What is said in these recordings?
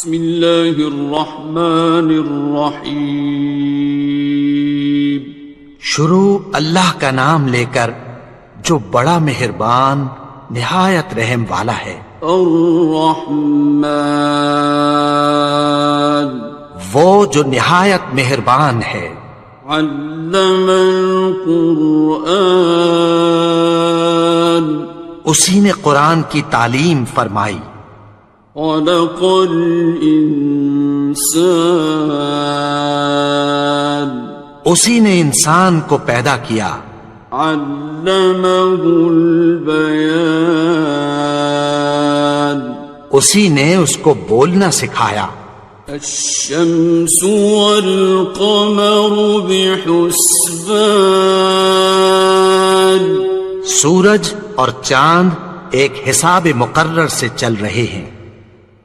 بسم اللہ الرحمن الرحیم. شروع اللہ کا نام لے کر جو بڑا مہربان نہایت رحم والا ہے. الرحمن وہ جو نہایت مہربان ہے. علم القرآن اسی نے قرآن کی تعلیم فرمائی. خلق الانسان اسی نے انسان کو پیدا کیا. علمہ البیان اسی نے اس کو بولنا سکھایا. الشمس والقمر بحسبان سورج اور چاند ایک حساب مقرر سے چل رہے ہیں.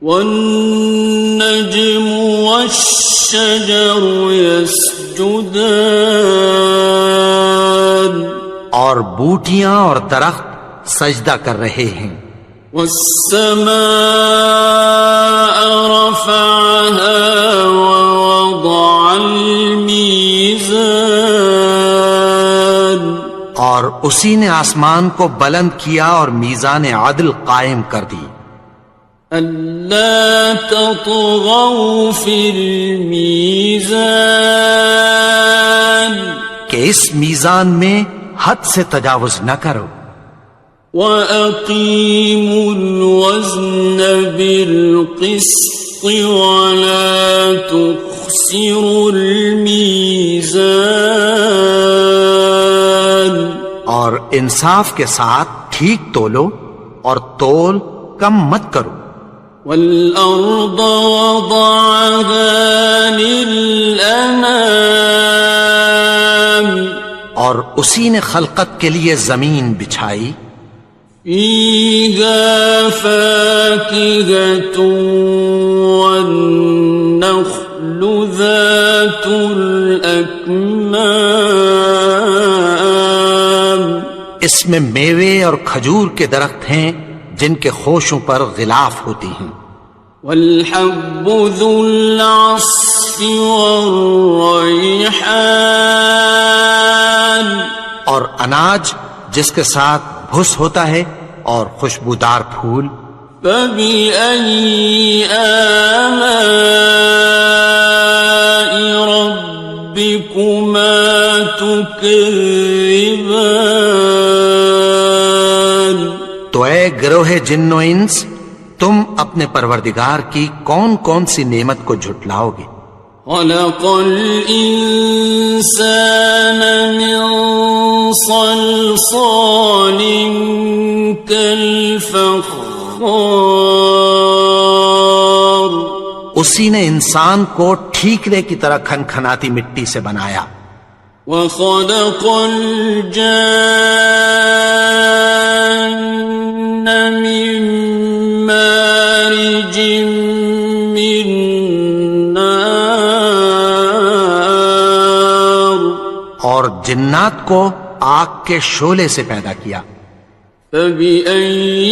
والنجم والشجر يسجدان اور بوٹیاں اور درخت سجدہ کر رہے ہیں. والسماء رفعها ووضع الميزان اور اسی نے آسمان کو بلند کیا اور میزان عدل قائم کر دی. ألا تطغوا في الميزان کہ اس میزان میں حد سے تجاوز نہ کرو. وَأَقِيمُوا الْوَزْنَ بِالْقِسْطِ وَلَا تُخْسِرُوا الْمِيزَانَ اور انصاف کے ساتھ ٹھیک تولو اور تول کم مت کرو. وَالْأَرْضَ وَضَعَهَا لِلْأَنَامِ اور اسی نے خلقت کے لیے زمین بچھائی. فِيهَا فَاكِهَةٌ وَالنَّخْلُ ذَاتُ الْأَكْمَامِ اس میں میوے اور کھجور کے درخت ہیں جن کے خوشوں پر غلاف ہوتی ہیں. وَالْحَبُّ ذُو الْعَصْفِ وَالرَّيْحَانِ اور اناج جس کے ساتھ بھس ہوتا ہے اور خوشبودار پھول. فَبِأَيِّ آلَاءِ رَبِّكُمَا تُكَذِّبَانِ تو اے گروہ جن و انس تم اپنے پروردگار کی کون کون سی نعمت کو جھٹلاؤ گے. خَلَقَ الْإِنسَانَ مِنْ صَلْصَالٍ كَالْفَخَّارِ اسی نے انسان کو ٹھیکرے کی طرح کھنکھناتی مٹی سے بنایا. وَخَلَقَ الْجَانَّ مِن مَّارِجٍ مِّن نَّارٍ اور جنات کو آگ کے شعلے سے پیدا کیا. فَبِأَيِّ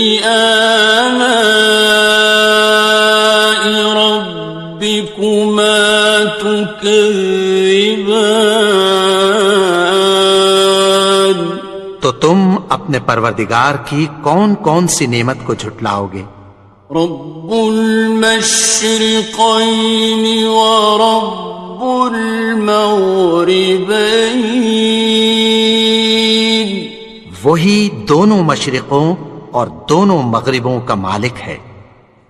آلَاءِ رَبِّكُمَا تُكَذِّبَانِ تو تم اپنے پروردگار کی کون کون سی نعمت کو جھٹلاؤ گے. رب المشرقین ورب المغربین وہی دونوں مشرقوں اور دونوں مغربوں کا مالک ہے.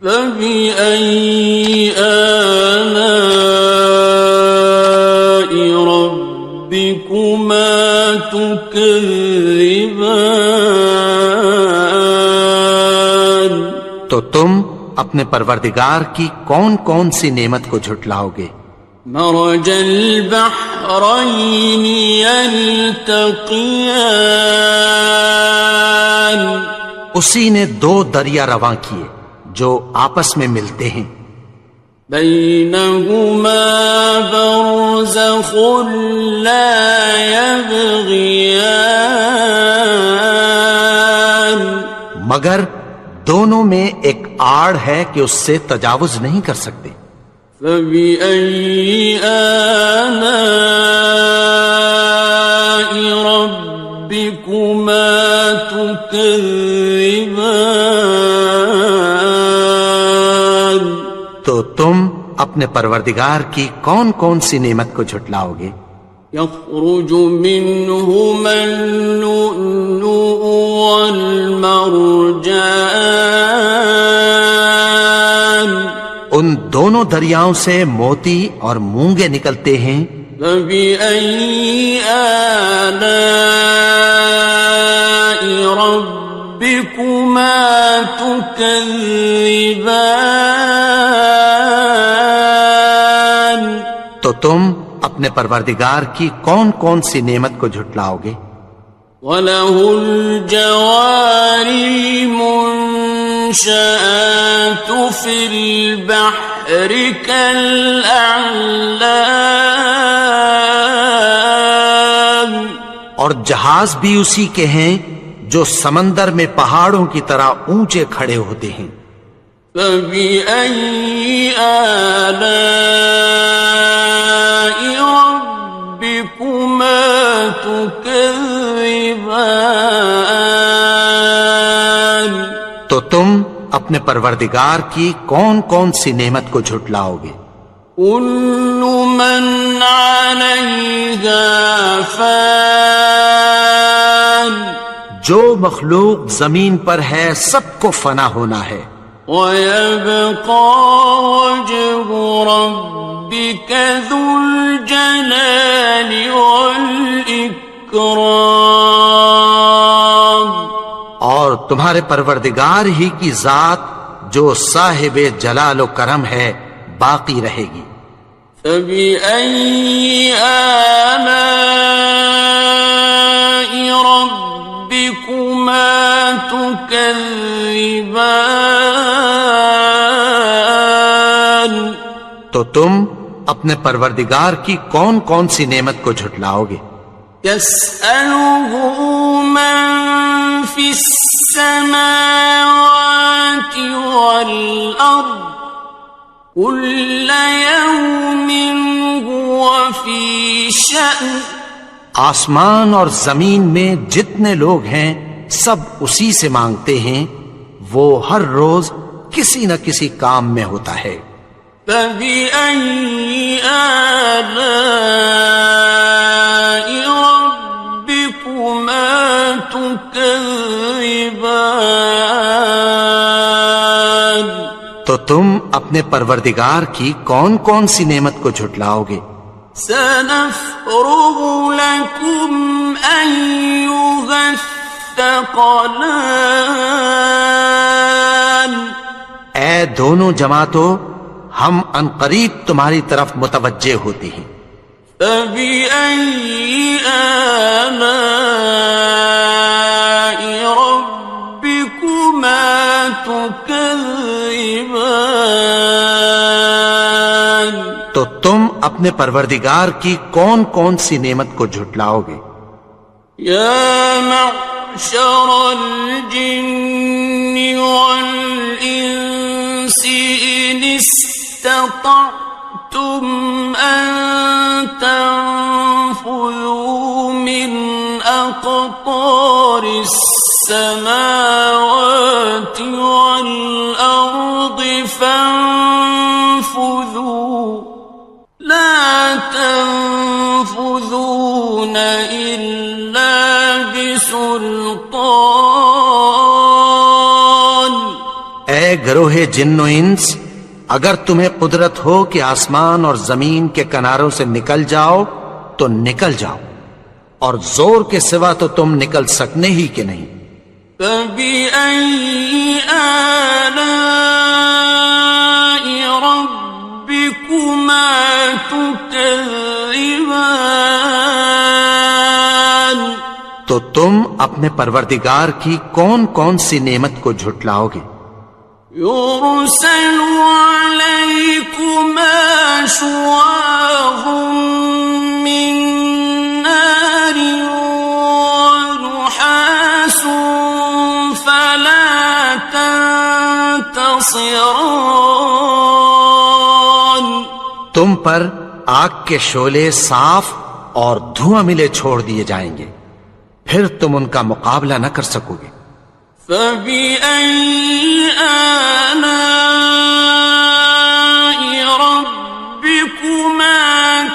فَبِأَيِّ آلَاءِ رَبِّكُمَا تُكَذِّبَانِ تو تم اپنے پروردگار کی کون کون سی نعمت کو جھٹلاؤ گے. مرج البحرین یلتقیان اسی نے دو دریا رواں کیے جو آپس میں ملتے ہیں. بینہما برزخ لا یبغیان مگر دونوں میں ایک آڑ ہے کہ اس سے تجاوز نہیں کر سکتے۔ فَبِأَيِّ آلَاءِ رَبِّكُمَا تُكَذِّبَانِ؟ تو تم اپنے پروردگار کی کون کون سی نعمت کو جھٹلاؤ گے؟ يخرج منهما اللؤلؤ والمرجان، ان دونوں دریاؤں سے موتی اور مونگے نکلتے ہیں۔ فبأي آلاء ربكما تكذبان؟ تو تم اپنے پروردگار کی کون کون سی نعمت کو جھٹلاؤ گے؟ وَلَهُ الْجَوَارِ الْمُنشَآتُ فِي الْبَحْرِ كَالْأَعْلَامِ، اور جہاز بھی اسی کے ہیں جو سمندر میں پہاڑوں کی طرح اونچے کھڑے ہوتے ہیں۔ فَبِأَيِّ آلَاءِ رَبِّكُمَا تُكَذِّبَانِ؟ تو تم اپنے پروردگار کی کون کون سی نعمت کو جھٹلاؤ گے؟ كُلُّ مَنْ عَلَيْهَا فَانٍ، جو مخلوق زمین پر ہے سب کو فنا ہونا ہے۔ وَيَبْقَى وَجْهُ رَبِّكَ ذُو الْجَلَالِ وَالْإِكْرَامِ، اور تمہارے پروردگار ہی کی ذات جو صاحب جلال و کرم ہے باقی رہے گی۔ فَبِأَيِّ آلَاءِ رَبِّكُمَا تُكَذِّبَانِ؟ تو تم اپنے پروردگار کی کون کون سی نعمت کو جھٹلاؤ گے؟ يَسْأَلُهُ مَن فِي السَّمَاوَاتِ وَالْأَرْضِ كُلَّ يَوْمٍ هُوَ فِي شَأْنٍ، آسمان اور زمین میں جتنے لوگ ہیں سب اسی سے مانگتے ہیں، وہ ہر روز کسی نہ کسی کام میں ہوتا ہے۔ فَبِأَيِّ آلَاءِ رَبِّكُمَا تُكَذِّبَانِ؟ تو تم اپنے پروردگار کی کون کون سی نعمت کو جھٹلاؤ گے؟ سَنَفْرُغُ لَكُمْ أَيُّهَ الثَّقَلَانِ، اے دونوں جماعتوں، ہم عنقریب تمہاری طرف متوجہ ہوتے ہیں۔ فَبِأَيِّ آلَاءِ رَبِّكُمَا تُكَذِّبَانِ؟ تو تم اپنے پروردگار کی کون کون سی نعمت کو جھٹلاؤ گے؟ يَا مَعْشَرَ الْجِنِّ وَالْإِنسِ إِنِ اسْتَطَعْتُمْ أَن تَنفُذُوا مِنْ أَقْطَارِ السَّمَاوَاتِ وَالْأَرْضِ فَانفُذُوا لَا تَنفُذُونَ إِلَّا بِسُلْطَانٍ۔ اے گروہ جن و انس، اگر تمہیں قدرت ہو کہ آسمان اور زمین کے کناروں سے نکل جاؤ تو نکل جاؤ، اور زور کے سوا تو تم نکل سکنے ہی کہ نہیں۔ فَبِأَيِّ آلَاءِ رَبِّكُمَا تُكَذِّبَانِ؟ تو تم اپنے پروردگار کی کون کون سی نعمت کو جھٹلاؤ گے؟ يُرْسَلُ عَلَيْكُمَا شُوَاظٌ مِّن نَّارٍ وَنُحَاسٌ فَلَا تَنتَصِرَانِ، ناصران. تم پر آگ کے شعلے صاف اور دھواں ملے چھوڑ دیے جائیں گے، پھر تم ان کا مقابلہ نہ کر سکو گے۔ فَبِأَيِّ آلَاءِ رَبِّكُمَا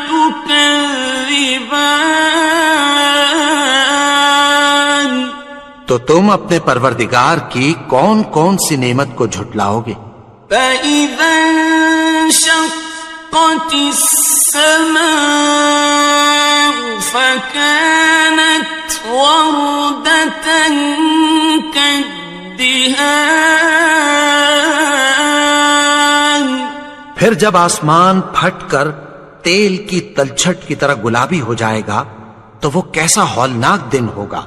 تُكَذِّبَانِ. تو تم اپنے پروردگار کی کون کون سی نعمت کو جھٹلاؤ گے؟ فَإِذَا انشَقَّتِ السَّمَاءُ فَكَانَتْ وَرْدَةً كَالدِّهَانِ. پھر جب آسمان پھٹ کر تیل کی تلچھٹ کی طرح گلابی ہو جائے گا تو وہ کیسا ہولناک دن ہوگا۔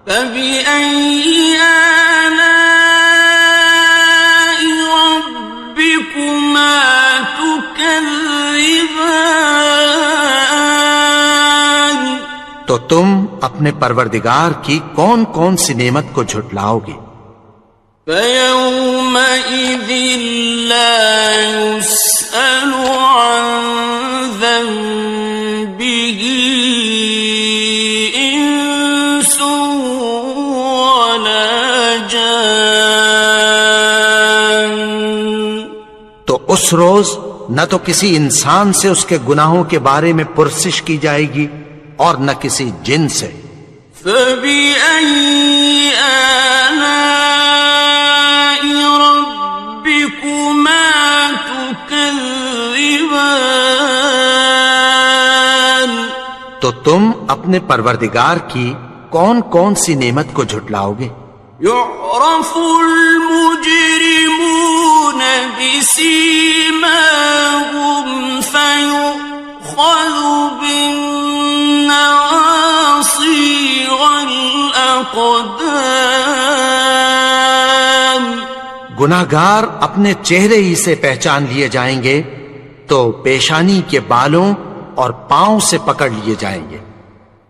فَبِأَيِّ آلَاءِ رَبِّكُمَا تُكَذِّبَانِ. تو تم اپنے پروردگار کی کون کون سی نعمت کو جھٹلاؤ گے؟ فَيَوْمَئِذٍ لَا يُسْأَلُ عَنْ ذَنبِهِ إِنسٌ وَلَا جَانٌ. تو اس روز نہ تو کسی انسان سے اس کے گناہوں کے بارے میں پرسش کی جائے گی اور نہ کسی جن سے۔ فَبِأَيِّ آلَاءِ رَبِّكُمَا تُكَذِّبَانِ. تو تم اپنے پروردگار کی کون کون سی نعمت کو جھٹلاؤ گے؟ يُعْرَفُ الْمُجْرِمُونَ بِسِيمَاهُمْ فَيُؤْخَذُ بِالنَّوَاصِي وَالْأَقْدَامِ. گناہگار اپنے چہرے ہی سے پہچان لیے جائیں گے تو پیشانی کے بالوں اور پاؤں سے پکڑ لیے جائیں گے۔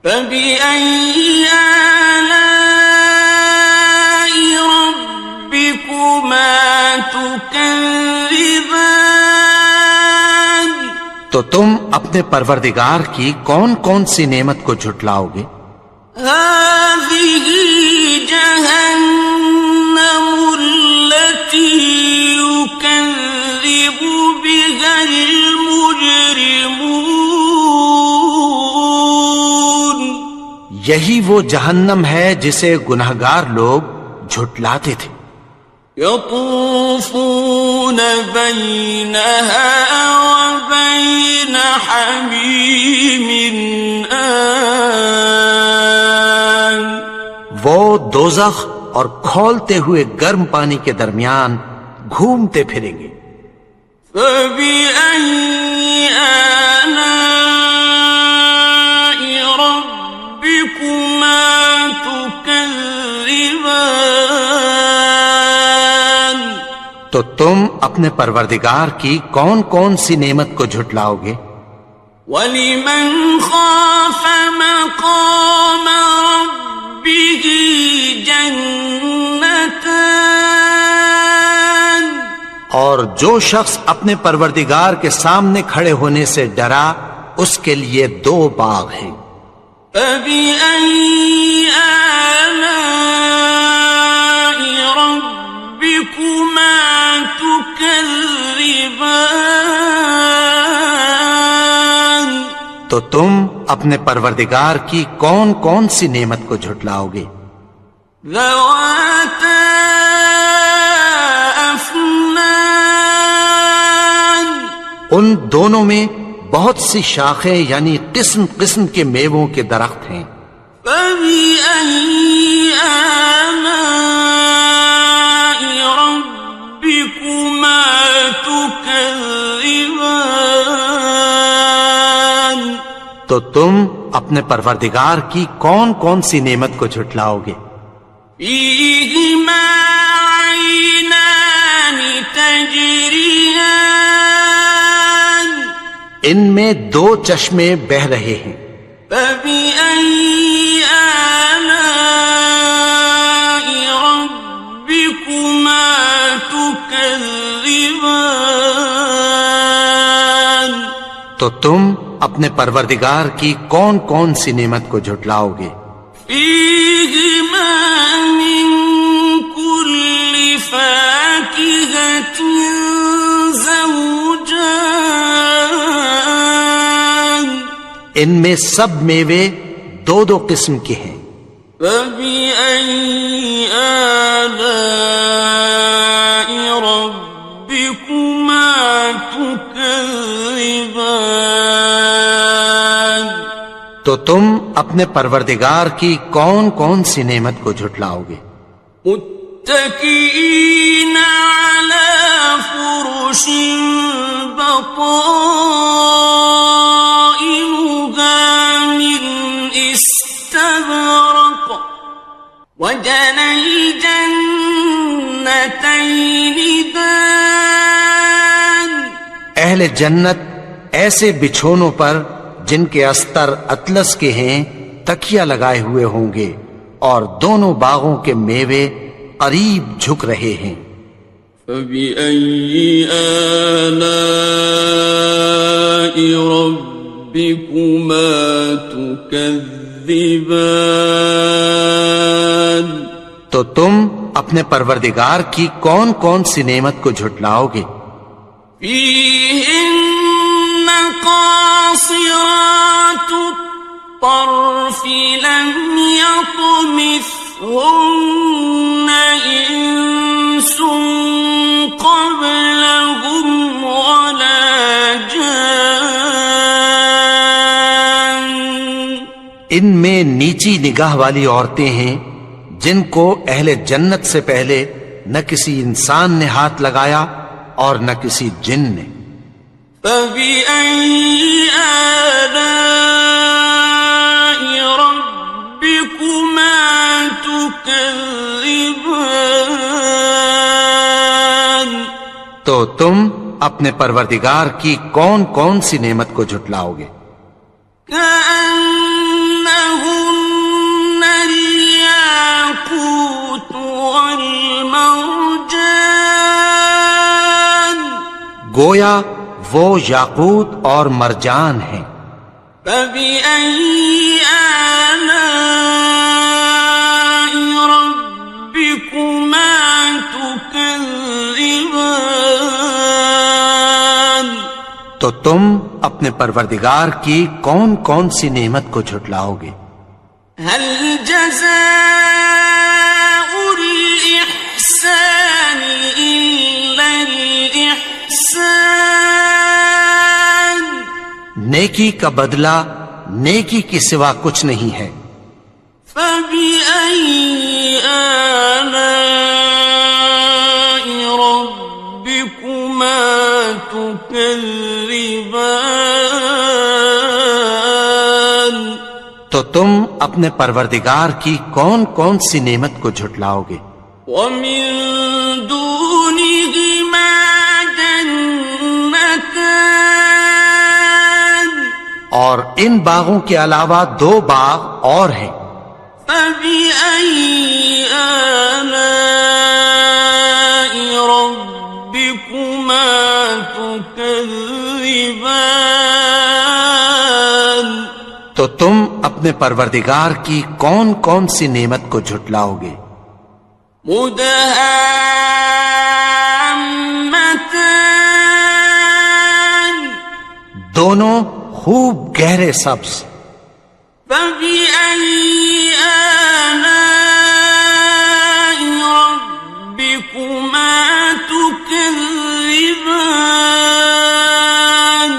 فَبِأَيِّ آلَاءِ رَبِّكُمَا تُكَذِّبَانِ. تو تم اپنے پروردگار کی کون کون سی نعمت کو جھٹلاؤ گے؟ هَذِهِ جَهَنَّمُ الَّتِي يُكَذِّبُ بِهَا الْمُجْرِمُونَ. یہی وہ جہنم ہے جسے گناہگار لوگ جھٹلاتے تھے۔ يَطُوفُونَ بَيْنَهَا وَبَيْنَ حَمِيمٍ آنٍ. وہ دوزخ اور کھولتے ہوئے گرم پانی کے درمیان گھومتے پھریں گے۔ فَبِأَيِّ آلَاءِ رَبِّكُمَا تُكَذِّبَانِ. تو تم اپنے پروردگار کی کون کون سی نعمت کو جھٹلاؤ گے؟ وَلِمَنْ خَافَ مَقَامَ رَبِّهِ جَنَّتَانِ. اور جو شخص اپنے پروردگار کے سامنے کھڑے ہونے سے ڈرا اس کے لیے 2 باغ ہیں۔ فَبِأَيِّ آلَاءِ رَبِّكُمَا تُكَذِّبَانِ. تو تم اپنے پروردگار کی کون کون سی نعمت کو جھٹلاؤ گے؟ ذَوَاتَا أَفْنَانٍ. ان دونوں میں بہت سی شاخیں یعنی قسم قسم کے میووں کے درخت ہیں۔ فَبِأَيِّ آلَاءِ رَبِّكُمَا تُكَذِّبَانِ. تو تم اپنے پروردگار کی کون کون سی نعمت کو جھٹلاؤ گے؟ فِيهِمَا عَيْنَانِ تَجْرِيَانِ. ان میں 2 چشمے بہہ رہے ہیں۔ فَبِأَيِّ آلَاءِ رَبِّكُمَا تُكَذِّبَانِ. تو تم اپنے پروردگار کی کون کون سی نعمت کو جھٹلاؤ گے؟ فیہما من کل فاکہۃ زوجان، ان میں سب میوے دو دو قسم کے ہیں۔ فبأي آلاء ربكما تكذبان، تو تم اپنے پروردگار کی کون کون سی نعمت کو جھٹلاؤ گے؟ متكئين على فرش بطائنها من استبرق وجنى الجنتين دان، اہل جنت ایسے بچھونوں پر جن کے استر اطلس کے ہیں تکیہ لگائے ہوئے ہوں گے، اور دونوں باغوں کے میوے قریب جھک رہے ہیں۔ فبأي آلاء ربكما تكذبان، تو تم اپنے پروردگار کی کون کون سی نعمت کو جھٹلاؤ گے؟ فيهن قاصرات الطرف لم يطمثهن إنس قبلهم ولا جان، ان میں نیچی نگاہ والی عورتیں ہیں جن کو اہل جنت سے پہلے نہ کسی انسان نے ہاتھ لگایا اور نہ کسی جن نے۔ فبأي آلاء ربكما تكذبان، تو تم اپنے پروردگار کی کون کون سی نعمت کو جھٹلاؤ گے؟ كأنهن الياقوت والمرجان، گویا وہ یاقوت اور مرجان ہیں۔ فبأي آلاء ربكما تكذبان، تو تم اپنے پروردگار کی کون کون سی نعمت کو جھٹلاؤ گے؟ هل جزاء الإحسان إلا الإحسان، نیکی کا بدلہ نیکی کے سوا کچھ نہیں ہے۔ فبأي آلاء ربكما تكذبان، تو تم اپنے پروردگار کی کون کون سی نعمت کو جھٹلاؤ گے؟ ومن دونهما جنتان، اور ان باغوں کے علاوہ دو باغ اور ہیں۔ فبأي آلاء ربكما تكذبان، تو تم اپنے پروردگار کی کون کون سی نعمت کو جھٹلاؤ گے؟ مدهامتان، دونوں خوب گہرے سبز۔ فبأي آلاء ربكما تكذبان،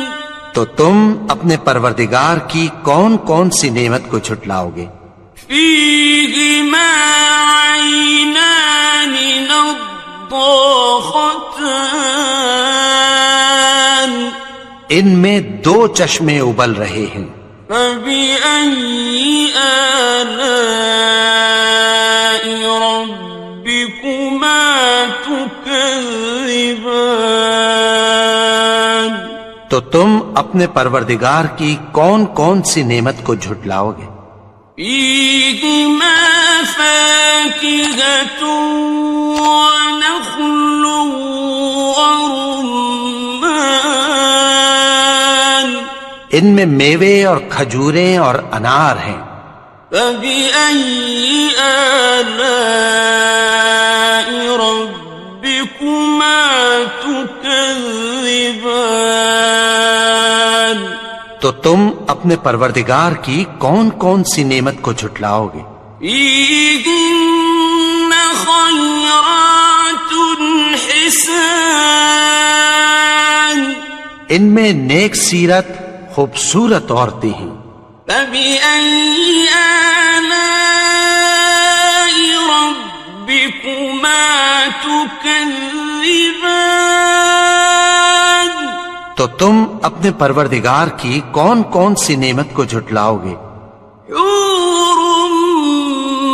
تو تم اپنے پروردگار کی کون کون سی نعمت کو جھٹلاؤ گے؟ فيهما عينان نضاختان، ان میں دو چشمے ابل رہے ہیں۔ فبأي آلاء ربكما تكذبان، تو تم اپنے پروردگار کی کون کون سی نعمت کو جھٹلاؤ گے؟ فيهما فاكهة ونخل ورمان، ان میں میوے اور کھجوریں اور انار ہیں۔ فبأي آلاء ربكما تكذبان؟ تو تم اپنے پروردگار کی کون کون سی نعمت کو جھٹلاؤ گے؟ فيهن خيرات حسان، ان میں نیک سیرت خوبصورت عورتیں ہیں۔ فبأي آلاء ربكما تكذبان؟ تو تم اپنے پروردگار کی کون کون سی نعمت کو جھٹلاؤ گے؟ حور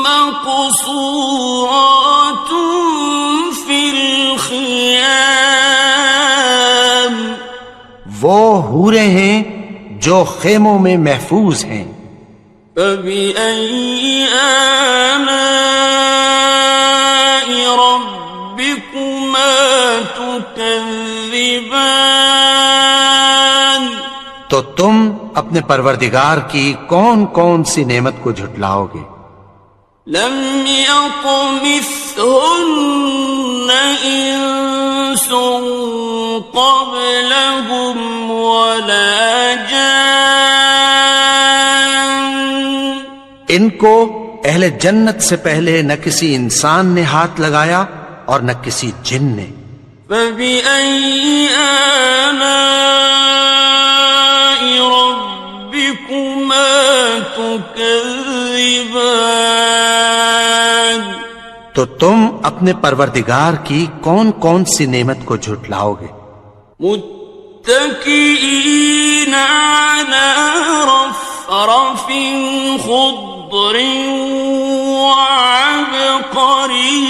مقصورات في الخيام، وہ حوریں ہیں جو خیموں میں محفوظ ہیں۔ فبأي آلاء ربكما تكذبان؟ تو تم اپنے پروردگار کی کون کون سی نعمت کو جھٹلاؤ گے؟ لم يطمثهن إنس قبلهم ولا جان، ان کو اہل جنت سے پہلے نہ کسی انسان نے ہاتھ لگایا اور نہ کسی جن نے۔ فبأي آلاء ربكما تكذبان؟ تو تم اپنے پروردگار کی کون کون سی نعمت کو جھٹلاؤ گے؟ متكئين على رفرف خضر وعبقري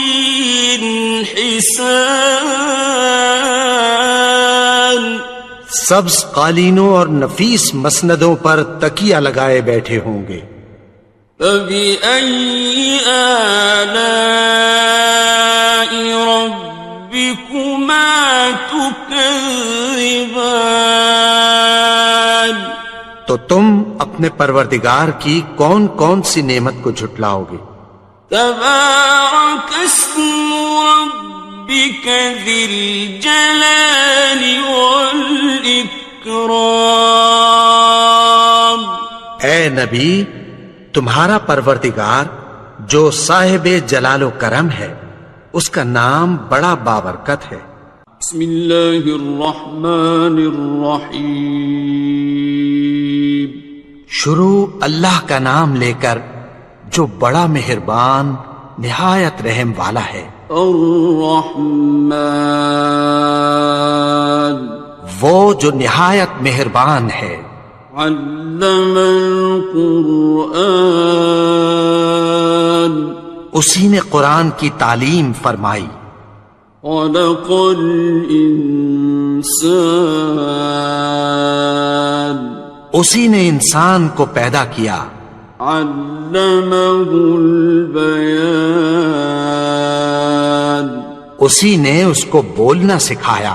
حسان، سبز قالینوں اور نفیس مسندوں پر تکیہ لگائے بیٹھے ہوں گے۔ فبأي آلاء ربكما تكذبان؟ تو تم اپنے پروردگار کی کون کون سی نعمت کو جھٹلاؤ گے؟ تبارك اسم ربك ذي الجلال والإكرام۔ اے نبی، تمہارا پروردگار جو صاحب جلال و کرم ہے، اس کا نام بڑا بابرکت ہے۔ بسم اللہ الرحمن الرحیم، شروع اللہ کا نام لے کر جو بڑا مہربان نہایت رحم والا ہے۔ الرحمن، وہ جو نہایت مہربان ہے۔ علم القرآن، اسی نے قرآن کی تعلیم فرمائی۔ خلق الانسان، اسی نے انسان کو پیدا کیا۔ علمہ البیان، اسی نے اس کو بولنا سکھایا۔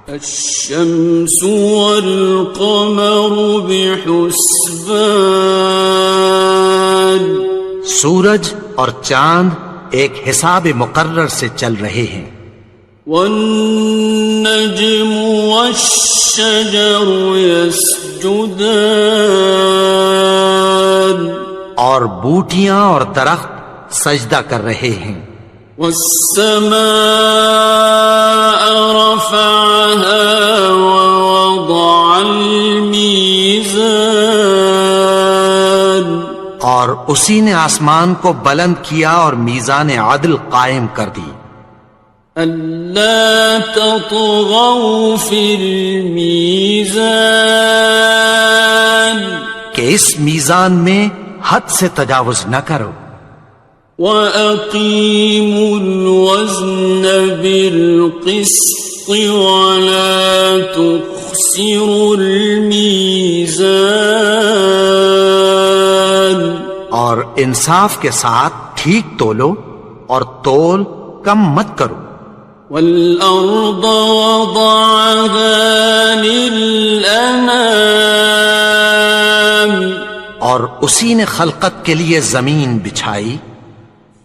الشمس والقمر بحسبان، سورج اور چاند ایک حساب مقرر سے چل رہے ہیں۔ والنجم والشجر يسجدان، اور بوٹیاں اور درخت سجدہ کر رہے ہیں۔ والسماء رفعها ووضع الميزان، اور اسی نے آسمان کو بلند کیا اور میزان عدل قائم کر دی۔ ألا تطغوا في الميزان، کہ اس میزان میں حد سے تجاوز نہ کرو۔ وَأَقِيمُوا الْوَزْنَ بِالْقِسْطِ وَلَا تُخْسِرُوا الْمِيزَانَ، اور انصاف کے ساتھ ٹھیک تولو اور تول کم مت کرو۔ وَالْأَرْضَ وَضَعَهَا لِلْأَنَامِ، اور اسی نے خلقت کے لیے زمین بچھائی،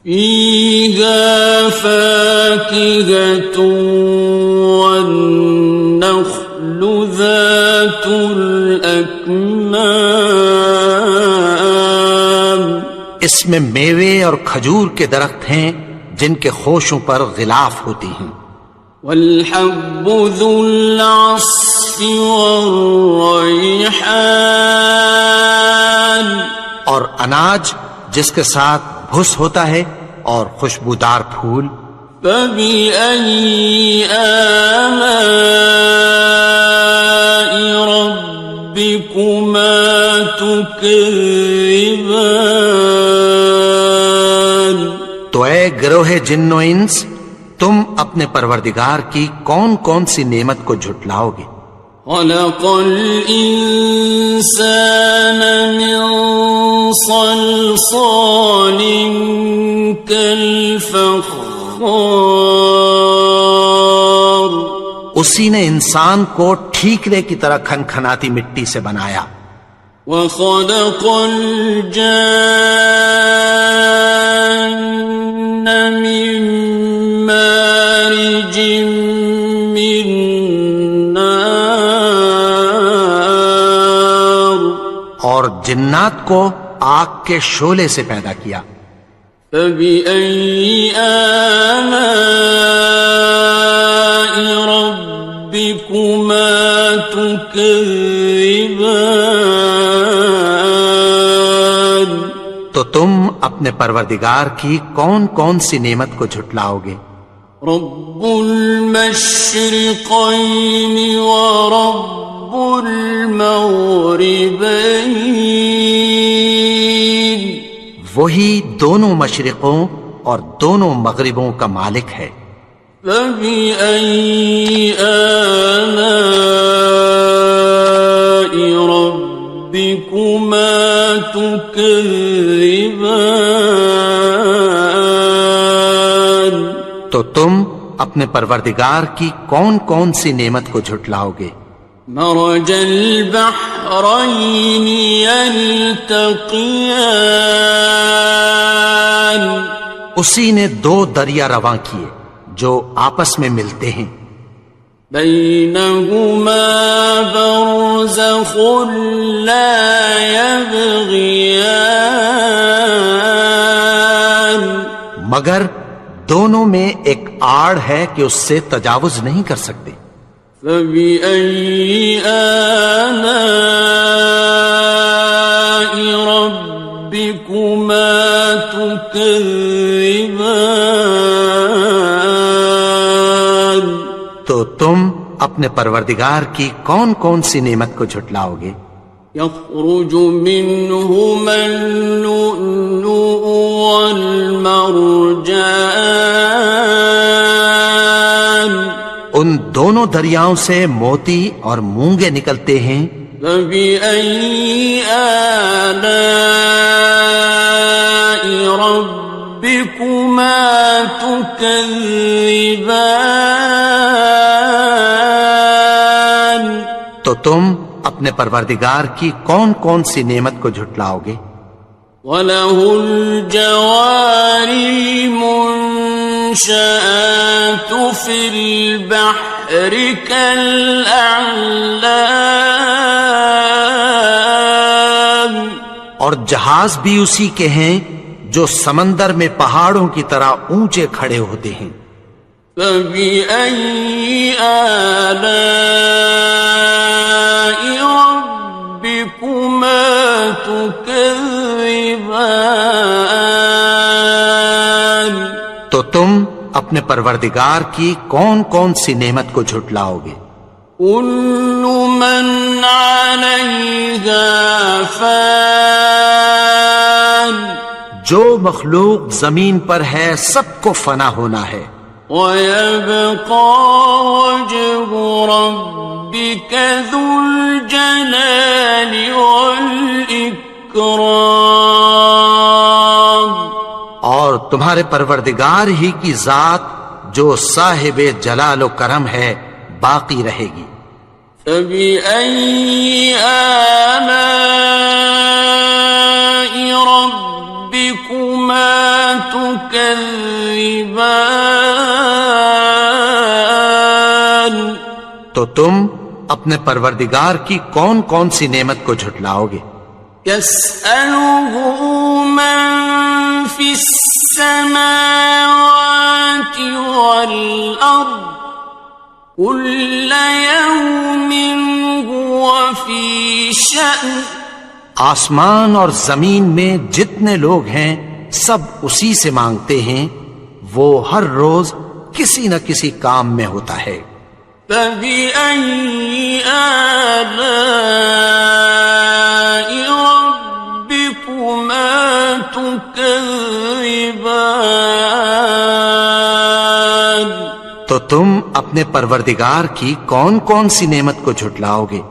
فيها فاكهة والنخل ذات الأكمام، اس میں میوے اور کھجور کے درخت ہیں جن کے خوشوں پر غلاف ہوتی ہیں، والحب ذو العصف والریحان، اور اناج جس کے ساتھ بھس ہوتا ہے اور خوشبودار پھول، فبأي آلاء ربكما تكذبان، تو اے گروہ جن و انس، تم اپنے پروردگار کی کون کون سی نعمت کو جھٹلاؤ گے؟ خلق الإنسان من صلصال كالفخار، اسی نے انسان کو ٹھیکرے کی طرح کھنکھناتی مٹی سے بنایا، وخلق الجان من مارج من نار، اور جنات کو آگ کے شعلے سے پیدا کیا، فبأي آلاء ربكما تكذبان، تو تم اپنے پروردگار کی کون کون سی نعمت کو جھٹلاؤ گے؟ رب المشرقين ورب المغربين، وہی دونوں مشرقوں اور دونوں مغربوں کا مالک ہے، فبأي آلاء ربكما تكذبان، تو تم اپنے پروردگار کی کون کون سی نعمت کو جھٹلاؤ گے؟ مرج البحرين يلتقيان، اسی نے دو دریا رواں کیے جو آپس میں ملتے ہیں، بينهما برزخ لا يبغيان، مگر دونوں میں ایک آڑ ہے کہ اس سے تجاوز نہیں کر سکتے، فبأي آلاء ربكما تكذبان، تو تم اپنے پروردگار کی کون کون سی نعمت کو جھٹلاؤ گے؟ يخرج منهما اللؤلؤ والمرجان، ان دونوں دریاؤں سے موتی اور مونگے نکلتے ہیں، فبأي آلاء ربكما تكذبان، تو تم اپنے پروردگار کی کون کون سی نعمت کو جھٹلاؤ گے؟ وَلَهُ الْجَوَارِ الْمُنشَآتُ فِي الْبَحْرِ كَالْأَعْلَامِ، اور جہاز بھی اسی کے ہیں جو سمندر میں پہاڑوں کی طرح اونچے کھڑے ہوتے ہیں، فَبِأَيِّ آلَاءِ رَبِّكُمَا تُكَذِّبَانِ، تو تم اپنے پروردگار کی کون کون سی نعمت کو جھٹلاؤ گے؟ كُلُّ مَنْ عَلَيْهَا فَانٍ، جو مخلوق زمین پر ہے سب کو فنا ہونا ہے، وَيَبْقَى وَجْهُ رَبِّكَ ذُو الْجَلَالِ وَالْإِكْرَامِ، اور تمہارے پروردگار ہی کی ذات جو صاحب جلال و کرم ہے باقی رہے گی، فَبِأَيِّ آلَاءِ تكذبان تو تم اپنے پروردگار کی کون کون سی نعمت کو جھٹلاؤ گے؟ يسأله من في السماوات والأرض كل يوم هو في شأن آسمان اور زمین میں جتنے لوگ ہیں سب اسی سے مانگتے ہیں، وہ ہر روز کسی نہ کسی کام میں ہوتا ہے۔ فبأي آلاء ربكما تكذبان تو تم اپنے پروردگار کی کون کون سی نعمت کو جھٹلاؤ گے؟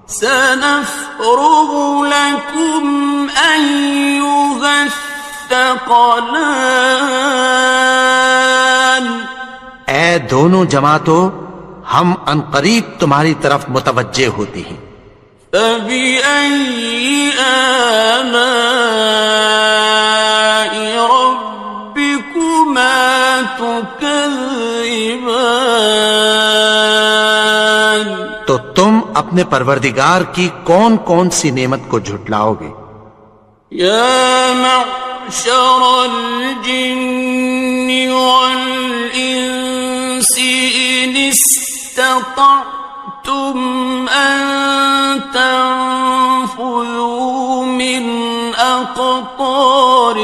سنفرغ لكم أيها الثقلان اے دونوں جماعتوں، ہم عنقریب تمہاری طرف متوجہ ہوتے ہیں۔ فبأي آلاء ربكما تكذبان تو تم اپنے پروردگار کی کون کون سی نعمت کو جھٹلاؤ گے؟ يا معشر الجن والإنس إن استطعتم أن تنفذوا من أقطار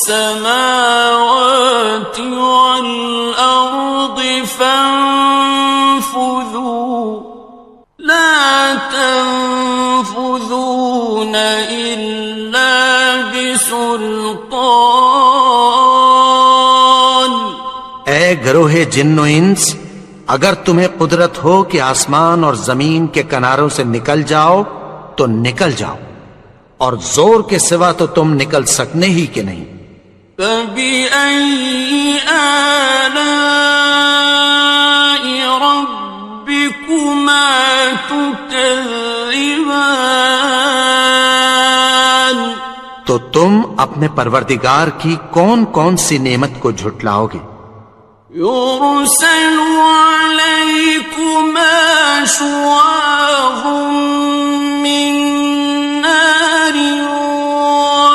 السماوات والأرض فانفذوا لا تنفذون إلا بسلطان اے گروہ جن و انس، اگر تمہیں قدرت ہو کہ آسمان اور زمین کے کناروں سے نکل جاؤ تو نکل جاؤ، اور زور کے سوا تو تم نکل سکنے ہی کہ نہیں۔ فبأي آلاء ربكما تكذبان تو تم اپنے پروردگار کی کون کون سی نعمت کو جھٹلاؤ گے؟ يرسل عليكما شواظ من نار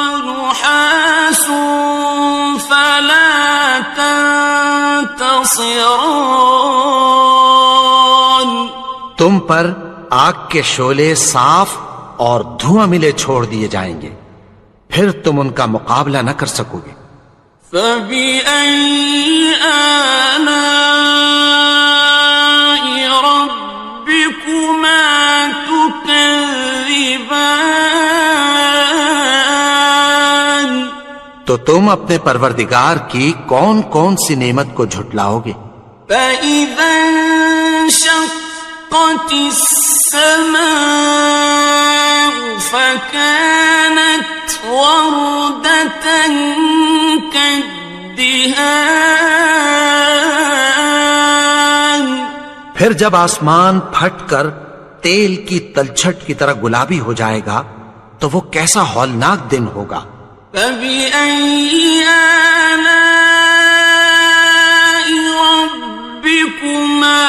ونحاس فلا تنتصران تم پر آگ کے شعلے صاف اور دھواں ملے چھوڑ دیے جائیں گے، پھر تم ان کا مقابلہ نہ کر سکو گے۔ فبأي آلاء ربكما تكذبان تو تم اپنے پروردگار کی کون کون سی نعمت کو جھٹلاؤ گے؟ فإذا انشقت السماء فكانت وردة كالدهان پھر جب آسمان پھٹ کر تیل کی تلچھٹ کی طرح گلابی ہو جائے گا تو وہ کیسا ہولناک دن ہوگا۔ فبأي آلاء ربكما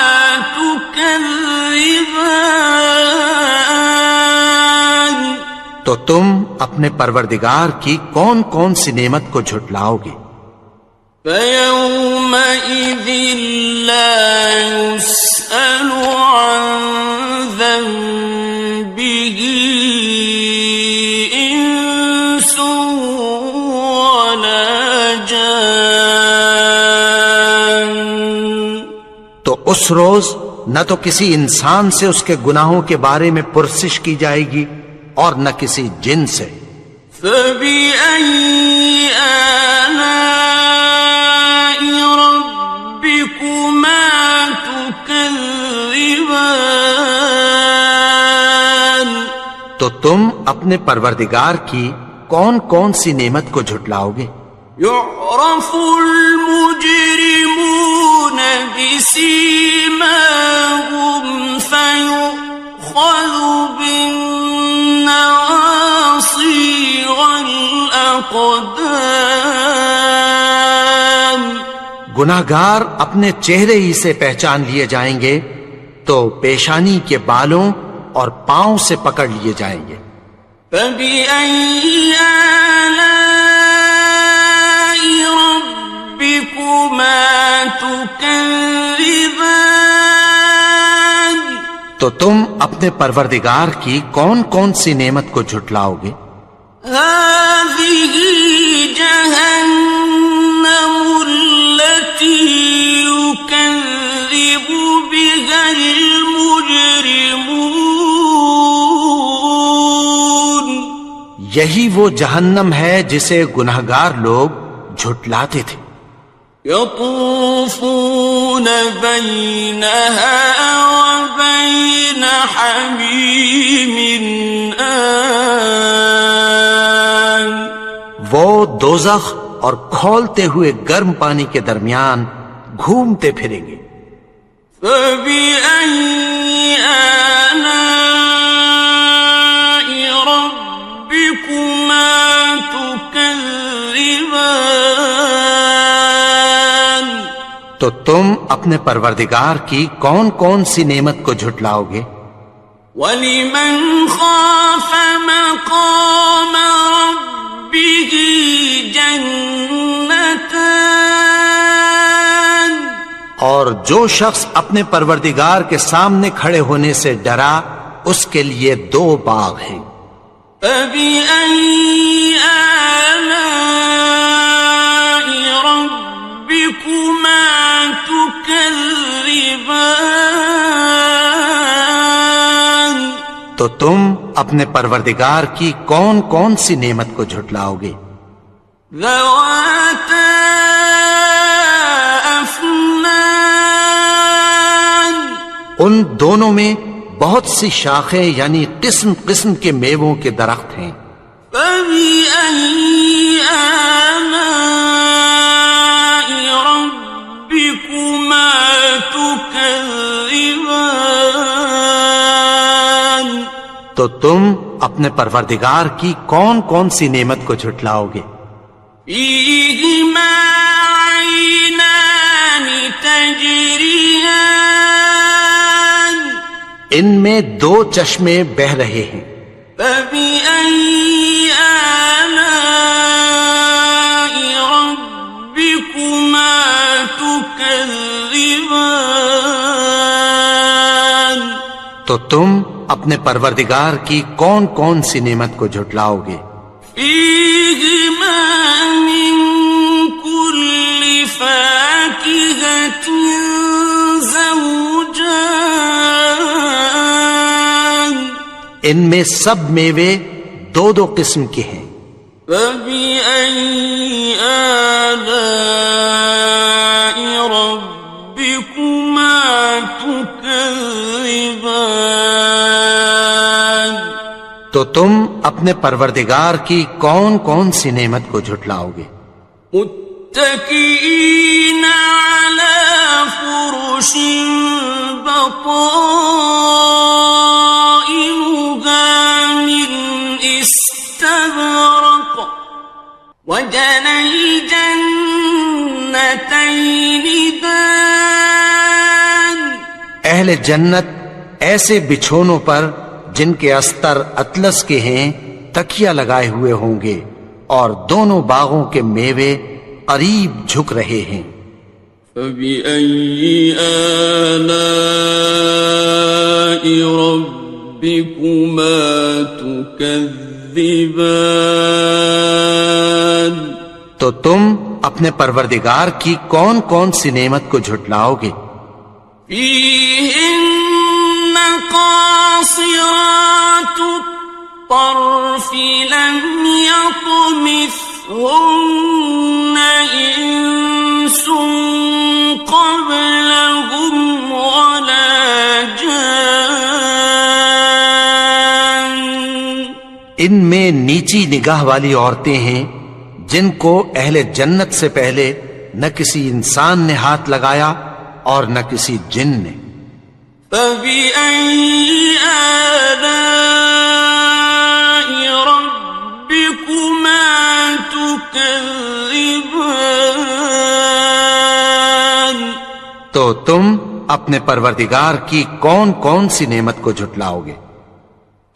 تكذبان تو تم اپنے پروردگار کی کون کون سی نعمت کو جھٹلاؤ گے؟ فيومئذ لا يسأل عن ذنبه إنس ولا جان تو اس روز نہ تو کسی انسان سے اس کے گناہوں کے بارے میں پرسش کی جائے گی اور نہ کسی جن سے۔ فبأي آلاء ربكما تكذبان تو تم اپنے پروردگار کی کون کون سی نعمت کو جھٹلاؤ گے؟ يعرف المجرمون بسيماهم فيؤخذ بالنواصي والأقدام گناہگار اپنے چہرے ہی سے پہچان لیے جائیں گے تو پیشانی کے بالوں اور پاؤں سے پکڑ لیے جائیں گے۔ فَبِأَيِّ آلَاءِ رَبِّكُمَا تُكَذِّبَانِ؟ تو تم اپنے پروردگار کی کون کون سی نعمت کو جھٹلاؤ گے؟ هَٰذِهِ جَهَنَّمُ الَّتِي يُكَذِّبُ بِهَا الْمُجْرِمُونَ۔ یہی وہ جہنم ہے جسے گناہگار لوگ جھٹلاتے تھے۔ يطوفون بينها وبين حميم آن۔ وہ دوزخ اور کھولتے ہوئے گرم پانی کے درمیان گھومتے پھریں گے۔ فَبِأَيِّ آلَاءِ رَبِّكُمَا تُكَذِّبَانِ؟ تو تم اپنے پروردگار کی کون کون سی نعمت کو جھٹلاؤ گے؟ وَلِمَنْ خَافَ مَقَامَ رَبِّهِ جَنَّتَانِ؟ اور جو شخص اپنے پروردگار کے سامنے کھڑے ہونے سے ڈرا اس کے لیے 2 باغ ہیں۔ فَبِأَيِّ آلَاءِ رَبِّكُمَا تُكَذِّبَانِ؟ تو تم اپنے پروردگار کی کون کون سی نعمت کو جھٹلاؤ گے؟ ذَوَاتَا أَفْنَانٍ؟ ان دونوں میں بہت سی شاخیں یعنی قسم قسم کے میووں کے درخت ہیں۔ فَبِأَيِّ آلَاءِ رَبِّكُمَا تُكَذِّبَانِ؟ تو تم اپنے پروردگار کی کون کون سی نعمت کو جھٹلاؤ گے؟ فِيهِمَا عَيْنَانِ تَجْرِيَانِ؟ ان میں 2 چشمے بہ رہے ہیں۔ فَبِأَيِّ آلَاءِ رَبِّكُمَا تُكَذِّبَانِ؟ تو تم اپنے پروردگار کی کون کون سی نعمت کو جھٹلاؤ گے؟ فِيهِمَا مِن كُلِّ فَاكِهَةٍ زَوْجَانِ؟ ان میں سب میوے 2 قسم کے ہیں۔ فَبِأَيِّ آلَاءِ رَبِّكُمَا تُكَذِّبَانِ؟ تو تم اپنے پروردگار کی کون کون سی نعمت کو جھٹلاؤ گے؟ متكئين على فرش بطائنها من استبرق وجنى الجنتين دان۔ اہل جنت ایسے بچھونوں پر جن کے استر اطلس کے ہیں تکیہ لگائے ہوئے ہوں گے اور دونوں باغوں کے میوے قریب جھک رہے ہیں۔ فَبِأَيِّ آلَاءِ رَبِّكُمَا تُكَذِّبَانِ؟ تو تم اپنے پروردگار کی کون کون سی نعمت کو جھٹلاؤ گے؟ فِيهِنَّ قَاصِرَاتُ الطَّرْفِ لَمْ يَطْمِثْهُنَّ إِنسٌ قَبْلَهُمْ وَلَا جَانٌّ۔ ان میں نیچی نگاہ والی عورتیں ہیں جن کو اہل جنت سے پہلے نہ کسی انسان نے ہاتھ لگایا اور نہ کسی جن نے۔ فَبِأَيِّ آلَاءِ رَبِّكُمَا تُكَذِّبَانِ؟ تو تم اپنے پروردگار کی کون کون سی نعمت کو جھٹلاؤ گے؟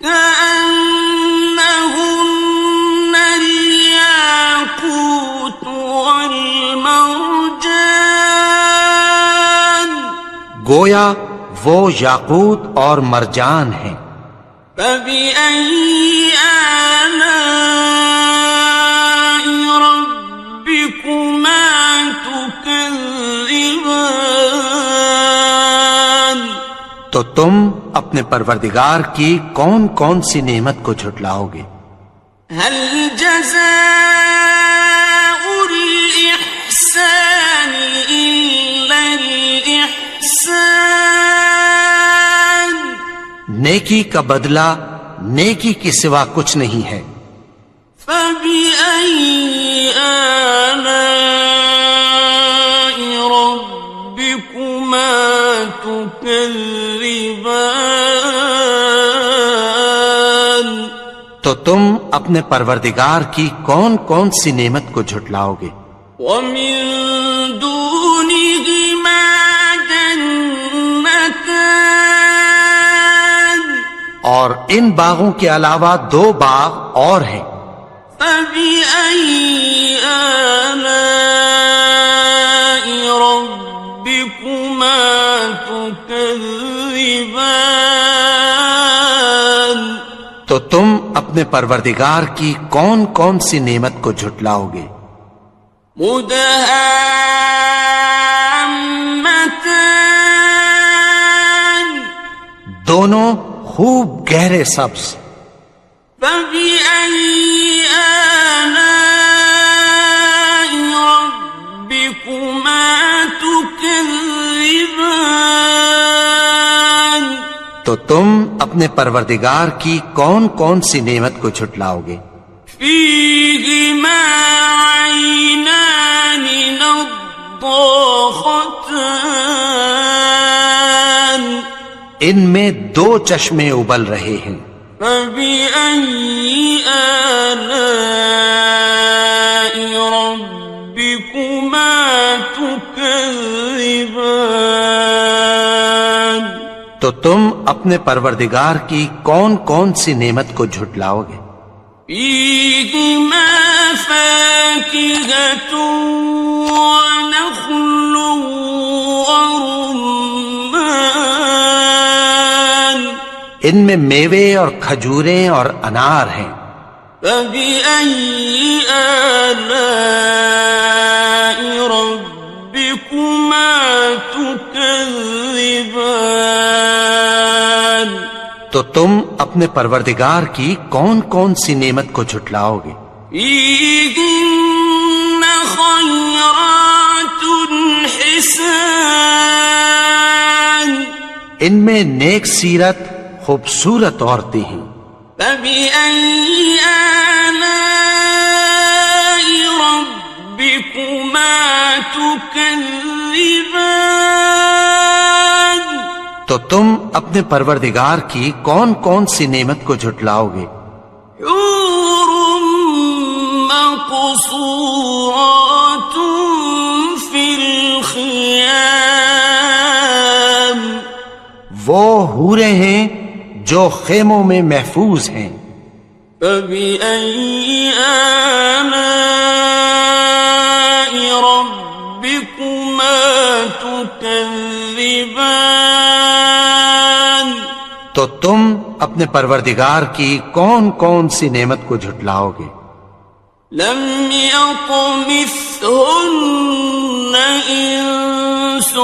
كأنهن الياقوت والمرجان گویا وہ یاقوت اور مرجان ہیں۔ فبأي آلاء ربكما تكذبان تو تم اپنے پروردگار کی کون کون سی نعمت کو جھٹلاؤ گے؟ هل جزاء الإحسان إلا الإحسان نیکی کا بدلہ نیکی کے سوا کچھ نہیں ہے۔ فبأي آلاء ربكما تكذبان تو تم اپنے پروردگار کی کون کون سی نعمت کو جھٹلاؤ گے؟ ومن دونهما جنتان اور ان باغوں کے علاوہ دو باغ اور ہیں۔ فبأي آلاء ربكما تكذبان تو تم اپنے پروردگار کی کون کون سی نعمت کو جھٹلاؤ گے؟ مدهامتان دونوں خوب گہرے سبز۔ فبأي آلاء ربكما تكذبان تو تم اپنے پروردگار کی کون کون سی نعمت کو جھٹلاؤ گے؟ فيهما عينان نضاختان ان میں دو چشمے ابل رہے ہیں۔ فبأي آلاء ربكما تكذبان تو تم اپنے پروردگار کی کون کون سی نعمت کو جھٹلاؤ گے؟ فيهما فاكهة ونخل ورمان ان میں میوے اور کھجوریں اور انار ہیں۔ فبأي آلاء ربكما تكذبان تو تم اپنے پروردگار کی کون کون سی نعمت کو جھٹلاؤ گے؟ فيهن خيرات حسان ان میں نیک سیرت خوبصورت عورتیں ہیں۔ فبأي آلاء ربكما تكذبان تو تم اپنے پروردگار کی کون کون سی نعمت کو جھٹلاؤ گے؟ حور مقصورات في الخيام وہ حوریں ہیں جو خیموں میں محفوظ ہیں۔ فبأي آلاء ربكما تكذبان تو تم اپنے پروردگار کی کون کون سی نعمت کو جھٹلاؤ گے؟ لم يطمثهن إنس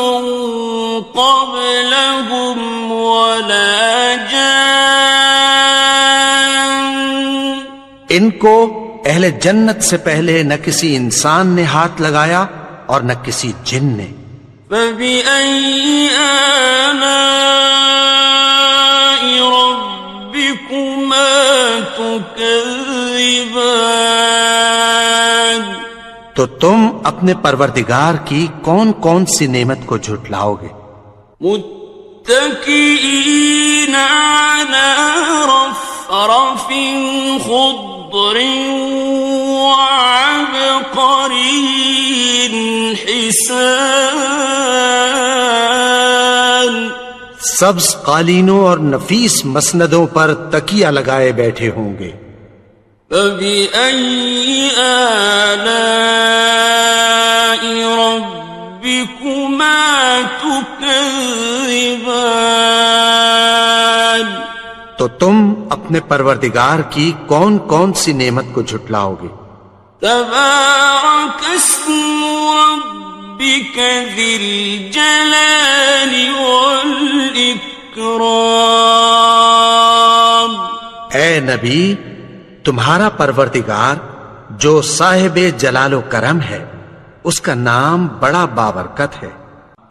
قبلهم ولا جان ان کو اہل جنت سے پہلے نہ کسی انسان نے ہاتھ لگایا اور نہ کسی جن نے۔ فبأي آلاء ربكما تكذبان تو تم اپنے پروردگار کی کون کون سی نعمت کو جھٹلاؤ گے؟ متكئين على رفرف خضر وعبقري حسان سبز قالینوں اور نفیس مسندوں پر تکیہ لگائے بیٹھے ہوں گے. فَبِأَيِّ آلَاءِ رَبِّكُمَا تُكَذِّبَانِ. تو تم اپنے پروردگار کی کون کون سی نعمت کو جھٹلاؤ گے؟ تبارک اسم ربک ذی الجلال والاکرام. اے نبی، تمہارا پروردگار جو صاحب جلال و کرم ہے، اس کا نام بڑا بابرکت ہے.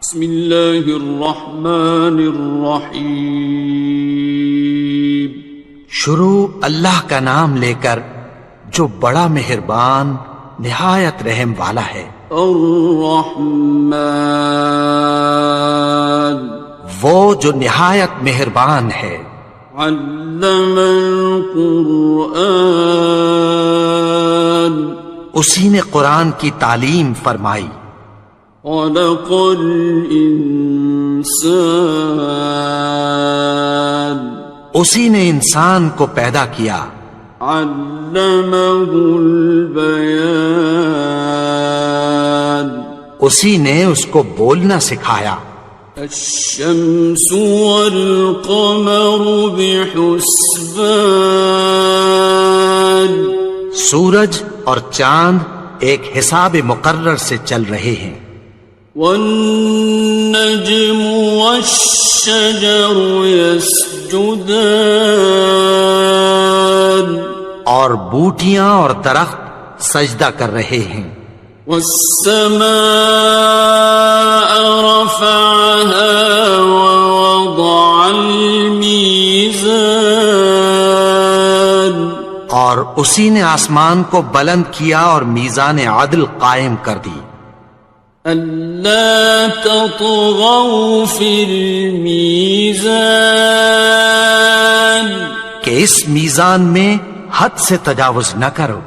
بسم اللہ الرحمن الرحیم. شروع اللہ کا نام لے کر جو بڑا مہربان نہایت رحم والا ہے. الرحمن، وہ جو نہایت مہربان ہے. علم القرآن، اسی نے قرآن کی تعلیم فرمائی. خلق الانسان، اسی نے انسان کو پیدا کیا. علمہ البیان، اسی نے اس کو بولنا سکھایا. الشمس والقمر بحسبان، سورج اور چاند ایک حساب مقرر سے چل رہے ہیں. والنجم والشجر يسجدان، اور بوٹیاں اور درخت سجدہ کر رہے ہیں. والسماء رفعها ووضع الميزان، اور اسی نے آسمان کو بلند کیا اور میزان عدل قائم کر دی. ألا تطغوا في الميزان، کہ اس میزان میں حد سے تجاوز نہ کرو.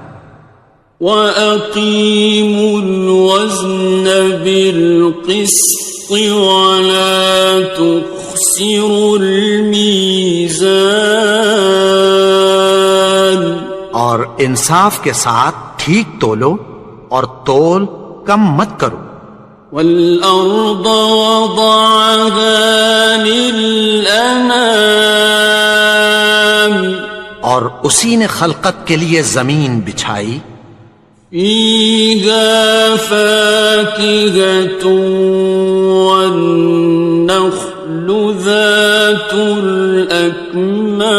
وَأَقِيمُوا الْوَزْنَ بِالْقِسْطِ وَلَا تُخْسِرُوا الْمِيزَانَ، اور انصاف کے ساتھ ٹھیک تولو اور تول کم مت کرو. وَالْأَرْضَ وَضَعَهَا لِلْأَنَامِ، اور اسی نے خلقت کے لیے زمین بچھائی. فِيهَا فَاكِهَةٌ وَالنَّخْلُ ذَاتُ الْأَكْمَامِ،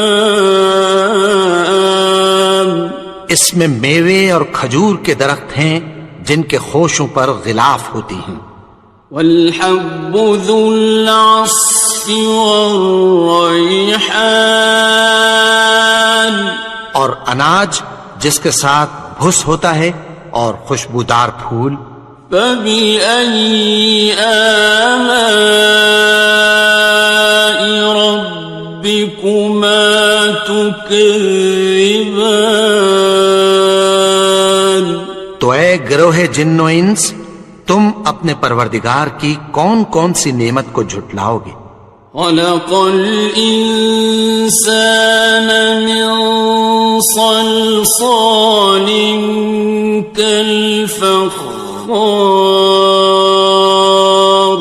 اس میں میوے اور کھجور کے درخت ہیں جن کے خوشوں پر غلاف ہوتی ہیں. وَالْحَبُّ ذُو الْعَصْفِ وَالرَّيْحَانِ، اور اناج جس کے ساتھ بھس ہوتا ہے اور خوشبودار پھول. فَبِأَيِّ آلَاءِ رَبِّكُمَا تُكَذِّبَانِ. تو اے گروہ جن و انس، تم اپنے پروردگار کی کون کون سی نعمت کو جھٹلاؤ گے؟ خلق الإنسان من صلصال كالفخار،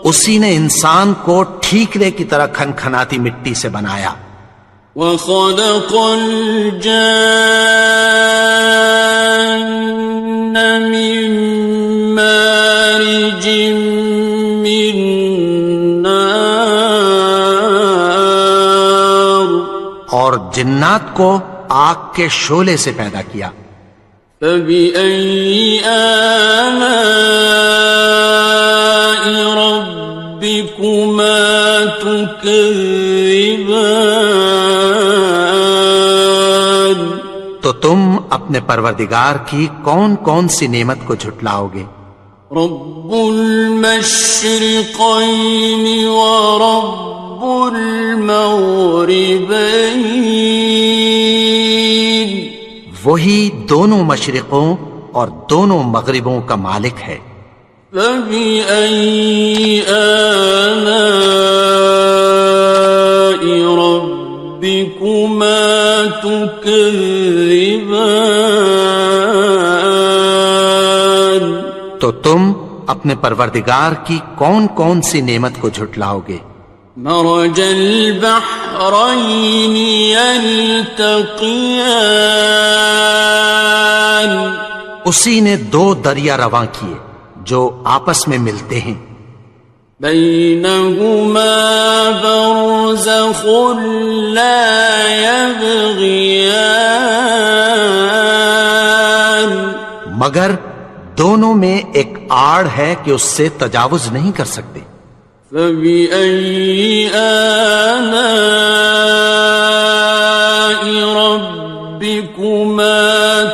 اسی نے انسان کو ٹھیکرے کی طرح کھنکھناتی مٹی سے بنایا. وخلق الجان من مارج من نار، اور جنات کو آگ کے شعلے سے پیدا کیا. فبأي آلاء ربكما تكذبان. تو تم اپنے پروردگار کی کون کون سی نعمت کو جھٹلاؤ گے؟ رب المشرقين ورب المغربين، وہی دونوں مشرقوں اور دونوں مغربوں کا مالک ہے. فبأي آلاء ربكما تكذبان؟ تو تم اپنے پروردگار کی کون کون سی نعمت کو جھٹلاؤ گے؟ مرج البحرين يلتقيان، اسی نے دو دریا رواں کیے جو آپس میں ملتے ہیں، بينهما برزخ لا يبغيان، مگر دونوں میں ایک آڑ ہے کہ اس سے تجاوز نہیں کر سکتے۔ فبأي آلاء ربكما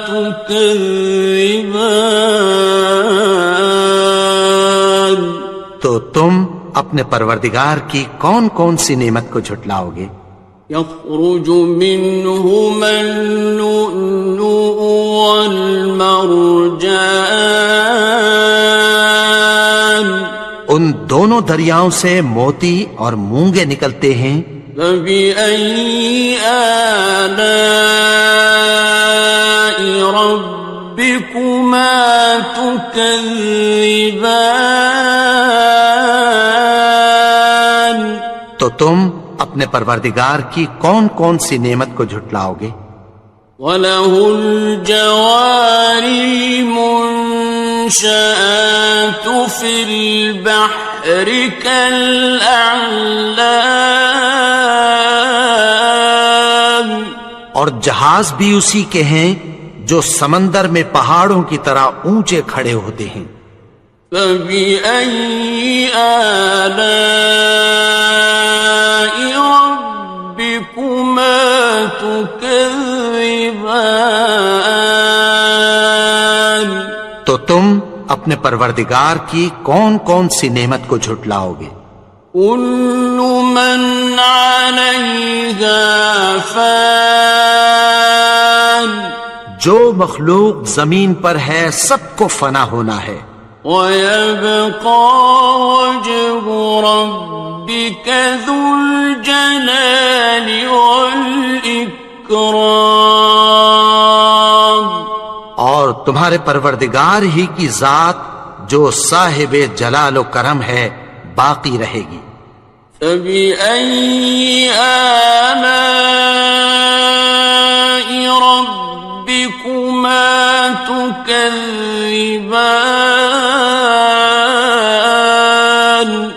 تكذبان؟ تو تم اپنے پروردگار کی کون کون سی نعمت کو جھٹلاؤ گے؟ يخرج منهما اللؤلؤ والمرجان، ان دونوں دریاؤں سے موتی اور مونگے نکلتے ہیں۔ فبأي آلاء ربكما تكذبان؟ تو تم اپنے پروردگار کی کون کون سی نعمت کو جھٹلاؤ گے؟ وَلَهُ الْجَوَارِ الْمُنشَآتُ فِي الْبَحْرِ كَالْأَعْلَامِ، اور جہاز بھی اسی کے ہیں جو سمندر میں پہاڑوں کی طرح اونچے کھڑے ہوتے ہیں۔ فَبِأَيِّ آلَاءِ رَبِّكُمَا تُكَذِّبَانِ؟ تو تم اپنے پروردگار کی کون کون سی نعمت کو جھٹلاؤ گے؟ كُلُّ مَنْ عَلَيْهَا فَانٍ، جو مخلوق زمین پر ہے سب کو فنا ہونا ہے، وَيَبْقَى وَجْهُ رَبِّكَ ذُو الْجَلَالِ وَالْإِكْرَامِ، اور تمہارے پروردگار ہی کی ذات جو صاحب جلال و کرم ہے باقی رہے گی۔ فَبِأَيِّ آلَاءِ رَبِّكُمَا تُكَذِّبَانِ؟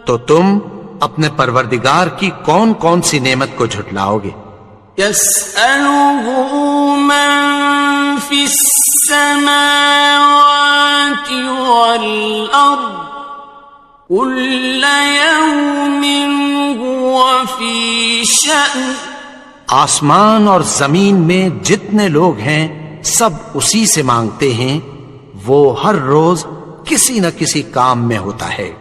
تو تم اپنے پروردگار کی کون کون سی نعمت کو جھٹلاؤ گے؟ يَسْأَلُهُ مَن فِي السَّمَاوَاتِ وَالْأَرْضِ كُلَّ يَوْمٍ هُوَ فِي شَأْنٍ، آسمان اور زمین میں جتنے لوگ ہیں سب اسی سے مانگتے ہیں، وہ ہر روز کسی نہ کسی کام میں ہوتا ہے۔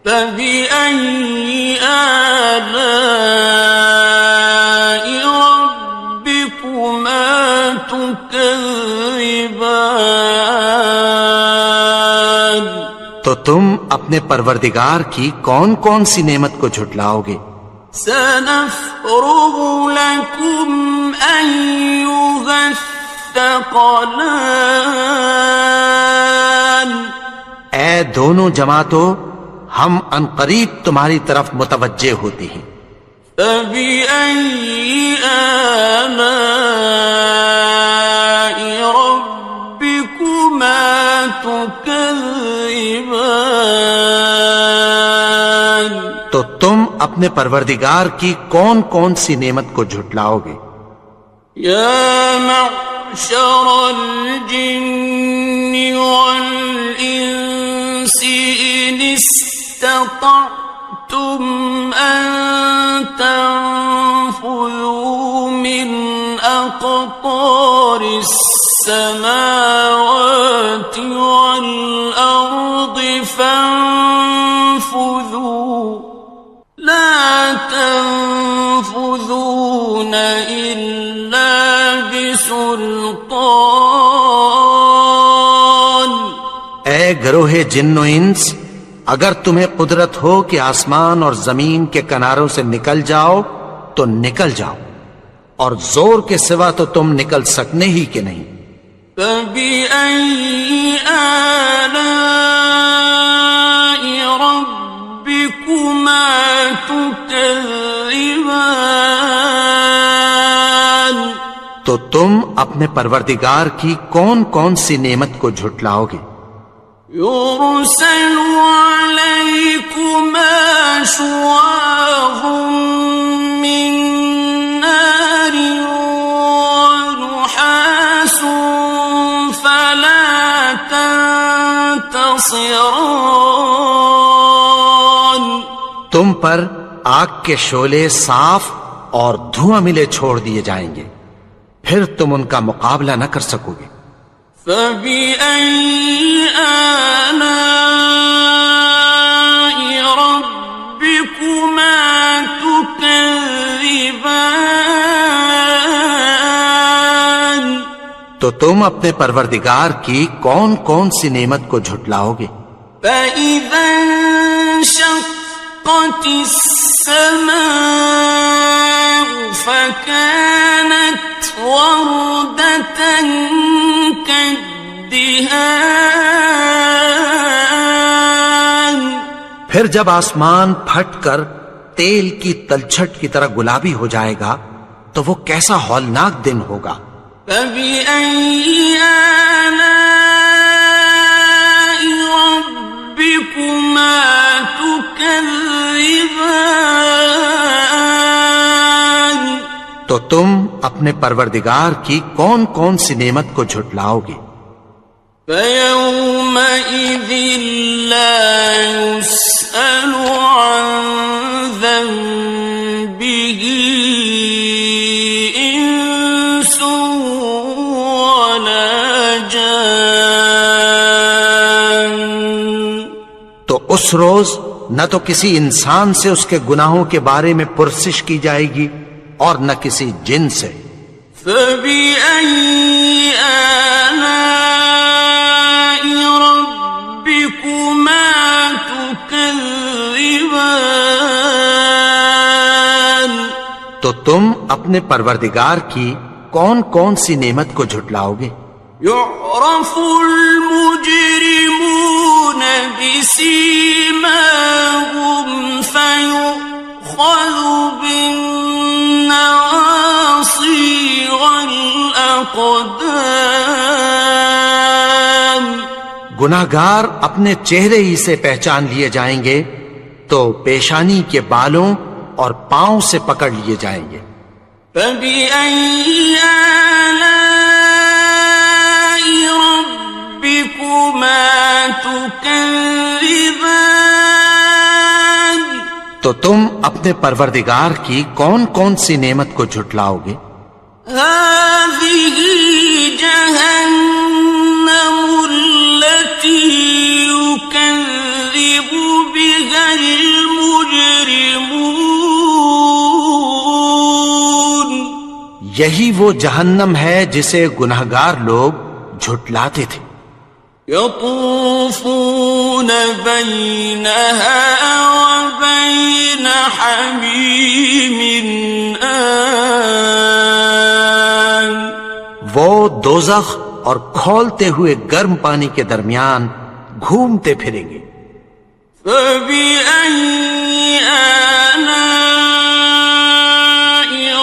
فَبِأَيِّ آلَاءِ رَبِّكُمَا تُكَذِّبَانِ؟ تو تم اپنے پروردگار کی کون کون سی نعمت کو جھٹلاؤ گے؟ سَنَفْرُغُ لَكُمْ أَيُّهَ الثَّقَلَانِ، اے دونوں جماعتوں، ہم عنقریب تمہاری طرف متوجہ ہوتے ہیں۔ فَبِأَيِّ آلَاءِ رَبِّكُمَا تُكَذِّبَانِ؟ تو تم اپنے پروردگار کی کون کون سی نعمت کو جھٹلاؤ گے؟ يَا مَعْشَرَ الْجِنِّ وَالْإِنسِ إِنِ اسْتَطَعْتُمْ أَن تَنفُذُوا مِنْ أَقْطَارِ السَّمَاوَاتِ وَالْأَرْضِ فَانفُذُوا لَا تَنفُذُونَ إِلَّا بِسُلْطَانٍ۔ اے گروہ جن و انس، اگر تمہیں قدرت ہو کہ آسمان اور زمین کے کناروں سے نکل جاؤ تو نکل جاؤ، اور زور کے سوا تو تم نکل سکنے ہی کہ نہیں۔ فَبِأَيِّ آلَاءِ رَبِّكُمَا تُكَذِّبَانِ، تو تم اپنے پروردگار کی کون کون سی نعمت کو جھٹلاؤ گے؟ يُرْسَلُ عَلَيْكُمَا شُوَاظٌ مِّن نَّارٍ وَنُحَاسٌ فَلَا تَنتَصِرَانِ، تم پر آگ کے شعلے صاف اور دھواں ملے چھوڑ دیے جائیں گے، پھر تم ان کا مقابلہ نہ کر سکو گے۔ فَبِأَيِّ آلَاءِ رَبِّكُمَا تُكَذِّبَانِ، تو تم اپنے پروردگار کی کون کون سی نعمت کو جھٹلاؤ گے؟ فَإِذَا انشَقَّتِ السَّمَاءُ فَكَانَتْ وَرْدَةً كَالدِّهَانِ، پھر جب آسمان پھٹ کر تیل کی تلچھٹ کی طرح گلابی ہو جائے گا تو وہ کیسا ہولناک دن ہوگا۔ فَبِأَيِّ آلَاءِ رَبِّكُمَا تُكَذِّبَانِ، تو تم اپنے پروردگار کی کون کون سی نعمت کو جھٹلاؤ گے؟ فَيَوْمَئِذٍ لَا يُسْأَلُ عَن ذَنبِهِ إِنسٌ وَلَا جَانٌّ، تو اس روز نہ تو کسی انسان سے اس کے گناہوں کے بارے میں پرسش کی جائے گی اور نہ کسی جن سے۔ فَبِأَيِّ آلَاءِ رَبِّكُمَا تُكَذِّبَانِ، تو تم اپنے پروردگار کی کون کون سی نعمت کو جھٹلاؤ گے؟ يُعْرَفُ الْمُجْرِمُونَ بِسِيمَاهُمْ فَيُؤْخَذُ بِالنَّوَاصِي وَالْأَقْدَامِ، گناہگار اپنے چہرے ہی سے پہچان لیے جائیں گے تو پیشانی کے بالوں اور پاؤں سے پکڑ لیے جائیں گے۔ فَبِأَيِّ آلَاءِ رَبِّكُمَا تُكَذِّبَانِ، تو تم اپنے پروردگار کی کون کون سی نعمت کو جھٹلاؤ گے؟ هَٰذِهِ جَهَنَّمُ الَّتِي يُكَذِّبُ بِهَا الْمُجْرِمُونَ، یہی وہ جہنم ہے جسے گناہگار لوگ جھٹلاتے تھے۔ يَطُوفُونَ بَيْنَهَا وَبَيْنَ حَمِيمٍ آنٍ، وہ دوزخ اور کھولتے ہوئے گرم پانی کے درمیان گھومتے پھریں گے۔ فَبِأَيِّ آلَاءِ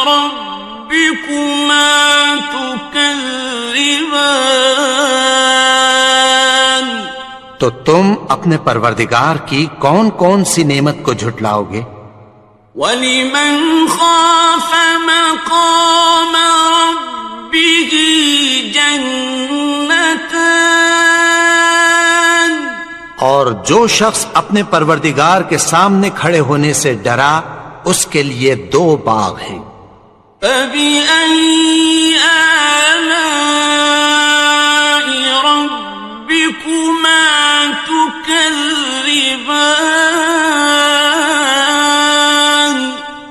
رَبِّكُمَا تُكَذِّبَانِ، تو تم اپنے پروردگار کی کون کون سی نعمت کو جھٹلاؤ گے؟ وَلِمَنْ خَافَ مَقَامَ رَبِّهِ جَنَّتَانِ، اور جو شخص اپنے پروردگار کے سامنے کھڑے ہونے سے ڈرا اس کے لیے 2 باغ ہیں۔ فَبِأَيِّ آلَاءِ رَبِّكُمَا تُكَذِّبَانِ،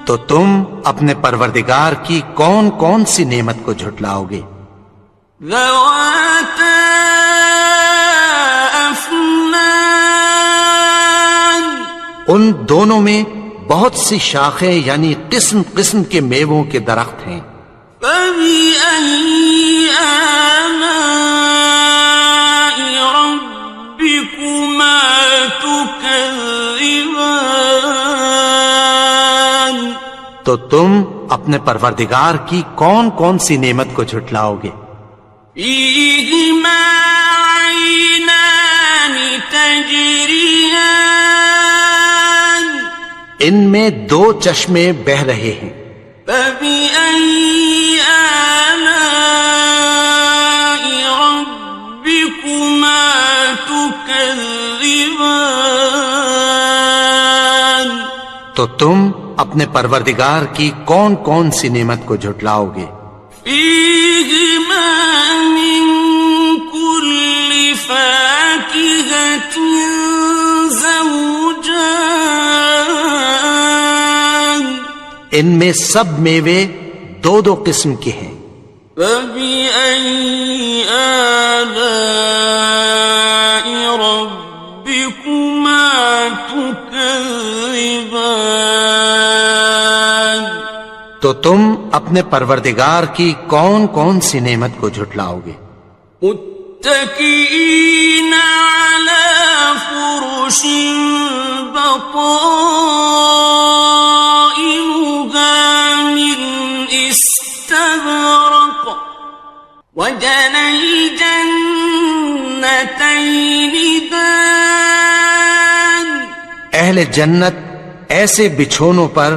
تو تم اپنے پروردگار کی کون کون سی نعمت کو جھٹلاؤ گے؟ ذَوَاتَا أَفْنَانٍ أكنان ان دونوں میں بہت سی شاخیں یعنی قسم قسم کے میووں کے درخت ہیں. فبأي آلاء ربكما تكذبان تو تم اپنے پروردگار کی کون کون سی نعمت کو جھٹلاؤ گے؟ فيهما عينان تجريان ان میں دو چشمے بہ رہے ہیں. فبأي آلاء ربكما تكذبان تو تم اپنے پروردگار کی کون کون سی نعمت کو جھٹلاؤ گے؟ فيهما من كل فاكهة زوجان ان میں سب میوے دو دو قسم کے ہیں. فبأي آلاء ربكما تكذبان تو تم اپنے پروردگار کی کون کون سی نعمت کو جھٹلاؤ گے؟ متكئين على فرش بطائنها من استبرق وجنى الجنتين دان اہل جنت ایسے بچھونوں پر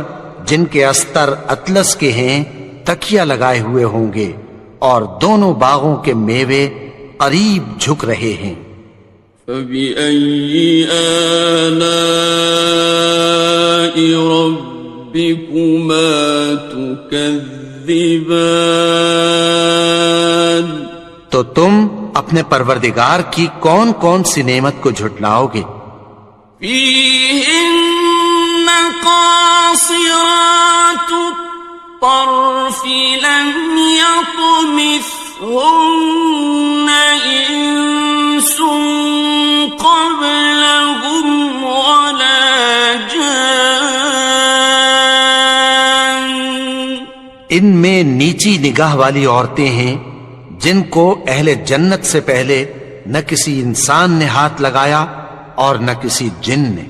جن کے استر اطلس کے ہیں تکیہ لگائے ہوئے ہوں گے اور دونوں باغوں کے میوے قریب جھک رہے ہیں. فبأي آلاء ربكما تكذبان تو تم اپنے پروردگار کی کون کون سی نعمت کو جھٹلاؤ گے؟ فيهن قاصرات الطرف لم يطمثهن إنس قبلهم ولا جان ان میں نیچی نگاہ والی عورتیں ہیں جن کو اہل جنت سے پہلے نہ کسی انسان نے ہاتھ لگایا اور نہ کسی جن نے.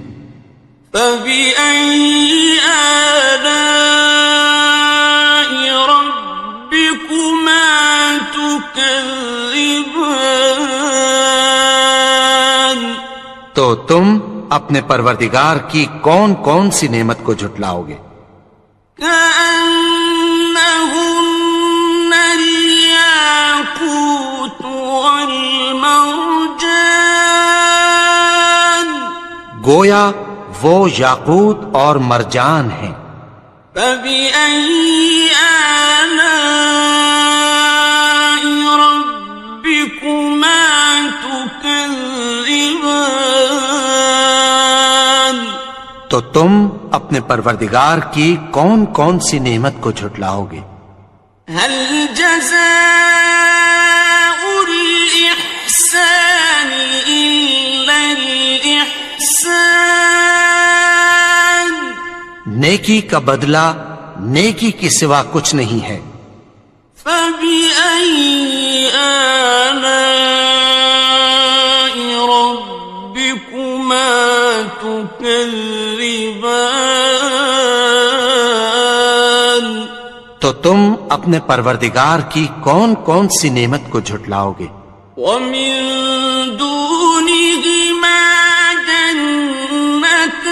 فبأي آلاء ربكما تكذبان تو تم اپنے پروردگار کی کون کون سی نعمت کو جھٹلاؤ گے؟ كأنهن الياقوت والمرجان گویا وہ یاقوت اور مرجان ہیں. فبأي آلاء ربكما تكذبان تو تم اپنے پروردگار کی کون کون سی نعمت کو جھٹلاؤ گے؟ هل جزاء الإحسان إلا الإحسان نیکی کا بدلہ نیکی کے سوا کچھ نہیں ہے. فبأي آلاء ربكما تكذبان تو تم اپنے پروردگار کی کون کون سی نعمت کو جھٹلاؤ گے؟ ومن دونهما جنتان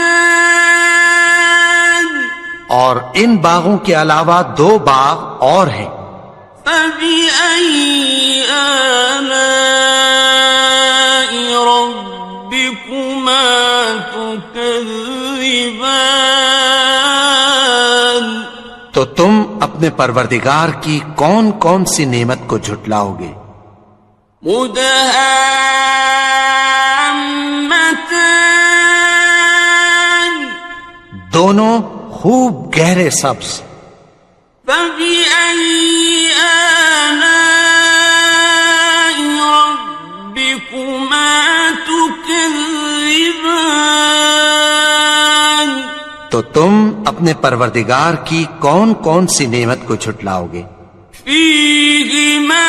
اور ان باغوں کے علاوہ دو باغ اور ہیں. فبأي آلاء ربكما تكذبان تو تم اپنے پروردگار کی کون کون سی نعمت کو جھٹلاؤ گے؟ مدهامتان دونوں خوب گہرے سبز. فبأي آلاء ربكما تكذبان تو تم اپنے پروردگار کی کون کون سی نعمت کو جھٹلاؤ گے؟ فيهما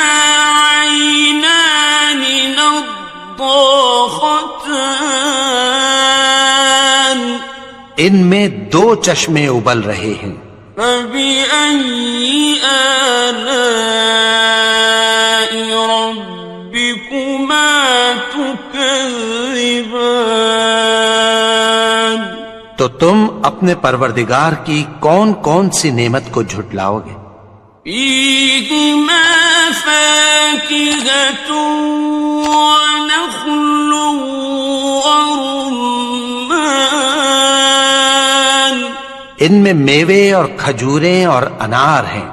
عينان نضاختان ان میں دو چشمے ابل رہے ہیں، فبأي آلاء ربكما تكذبان تو تم اپنے پروردگار کی کون کون سی نعمت کو جھٹلاؤ گے؟ فيهما فاكهة ونخل ورمان ان میں میوے اور کھجوریں اور انار ہیں،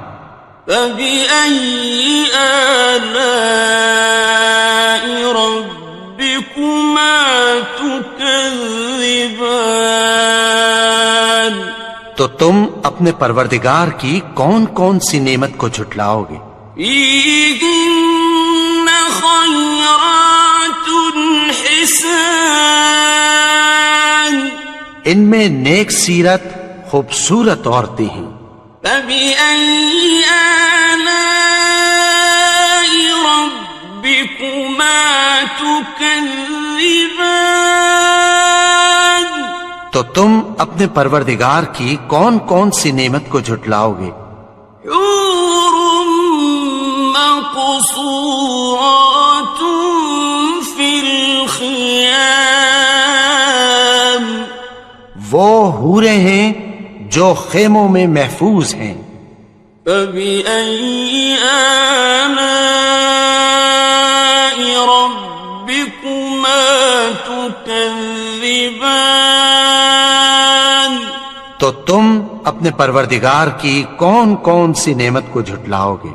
فبأي آلاء ربكما تكذبان تو تم اپنے پروردگار کی کون کون سی نعمت کو جھٹلاؤ گے؟ فيهن خيرات حسان ان میں نیک سیرت خوبصورت عورتیں ہیں، فبأي آلاء ربكما تكذبان تو تم اپنے پروردگار کی کون کون سی نعمت کو جھٹلاؤ گے؟ حور مقصورات في الخيام وہ حوریں ہیں جو خیموں میں محفوظ ہیں، فبأي آلاء ربكما تكذبان تو تم اپنے پروردگار کی کون کون سی نعمت کو جھٹلاؤ گے؟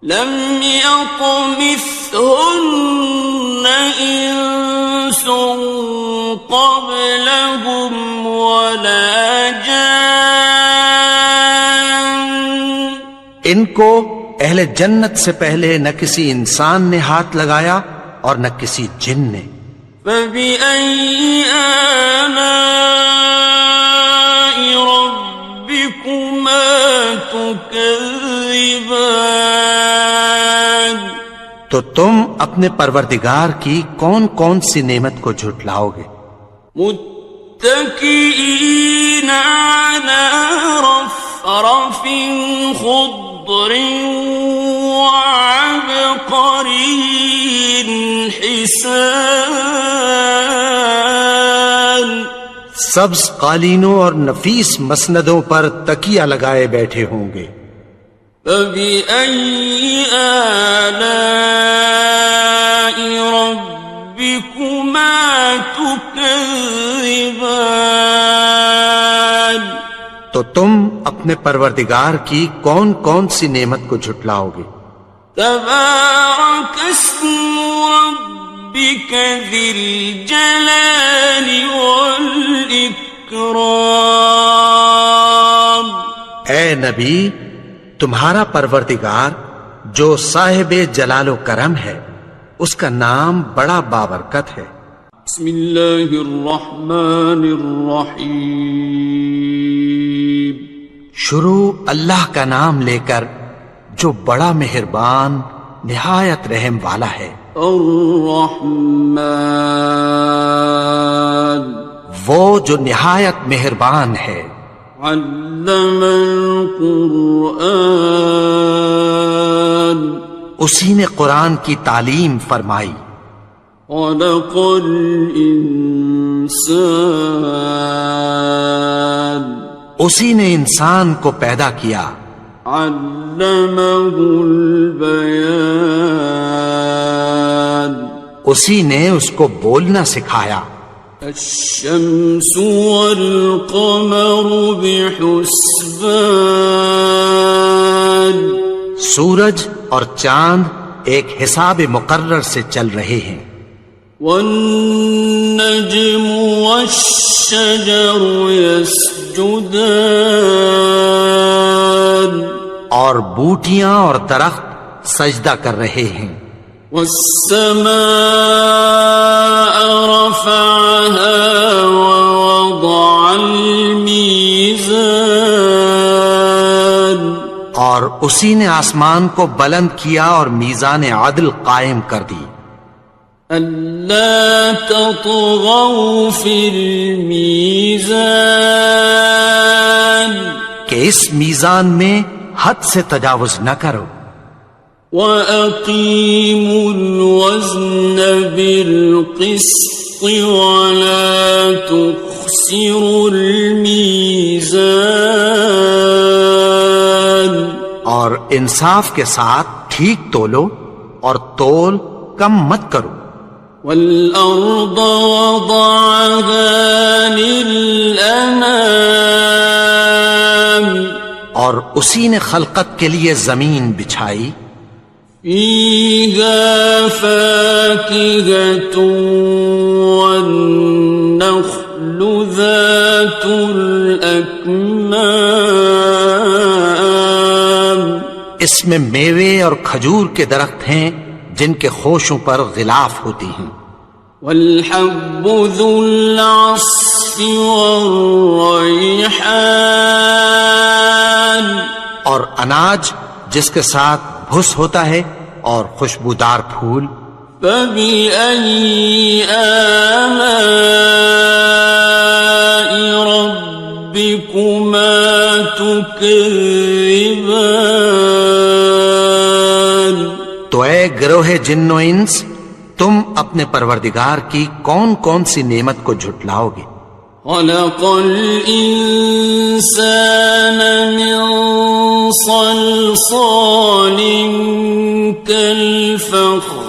لم يطمثهن إنس قبلهم ولا جان ان کو اہل جنت سے پہلے نہ کسی انسان نے ہاتھ لگایا اور نہ کسی جن نے، فبأي آلاء ربكما تكذبان تو تم اپنے پروردگار کی کون کون سی نعمت کو جھٹلاؤ گے؟ متكئين على رفرف خضر وعبقري حسان سبز قالینوں اور نفیس مسندوں پر تکیہ لگائے بیٹھے ہوں گے، فبأي آلاء ربكما تكذبان تو تم اپنے پروردگار کی کون کون سی نعمت کو جھٹلاؤ گے؟ تبارك اسم ربك ذي الجلال والإكرام اے نبی، تمہارا پروردگار جو صاحب جلال و کرم ہے، اس کا نام بڑا بابرکت ہے۔ بسم اللہ الرحمن الرحیم شروع اللہ کا نام لے کر جو بڑا مہربان نہایت رحم والا ہے۔ الرحمن وہ جو نہایت مہربان ہے۔ علم القرآن اسی نے قرآن کی تعلیم فرمائی۔ خلق الانسان اسی نے انسان کو پیدا کیا۔ علمہ البیان اسی نے اس کو بولنا سکھایا۔ الشمس والقمر بحسبان سورج اور چاند ایک حساب مقرر سے چل رہے ہیں۔ والنجم والشجر يسجدان اور بوٹیاں اور درخت سجدہ کر رہے ہیں۔ والسماء رفعها ووضع الميزان اور اسی نے آسمان کو بلند کیا اور میزان عدل قائم کر دی ألا تطغوا في الميزان کہ اس میزان میں حد سے تجاوز نہ کرو وأقيموا الوزن بالقسط ولا تخسروا الميزان اور انصاف کے ساتھ ٹھیک تولو اور تول کم مت کرو والأرض وضعها للأنام اور اسی نے خلقت کے لیے زمین بچھائی فيها فاكهة والنخل ذات الأكمام اس میں میوے اور کھجور کے درخت ہیں جن کے خوشوں پر غلاف ہوتی ہیں والحب ذو العصف والريحان اور اناج جس کے ساتھ بھس ہوتا ہے اور خوشبودار پھول فبأي آلاء ربكما تكذبان تو اے گروہ جن و انس تم اپنے پروردگار کی کون کون سی نعمت کو جھٹلاؤ گے خلق الإنسان من صلصال كالفخار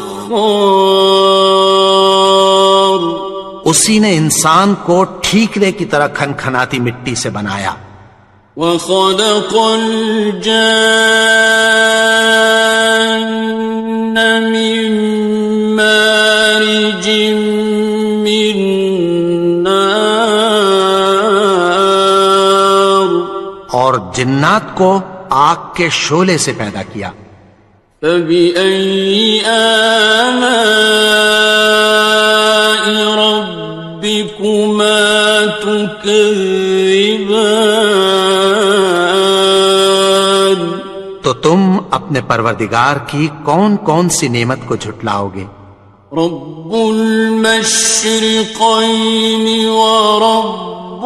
اسی نے انسان کو ٹھیکرے کی طرح کھنکھناتی مٹی سے بنایا وخلق الجان من مارج من نار اور جنات کو آگ کے شعلے سے پیدا کیا فبأي آلاء ربكما تكذبان تو تم اپنے پروردگار کی کون کون سی نعمت کو جھٹلاؤ گے رب المشرقين ورب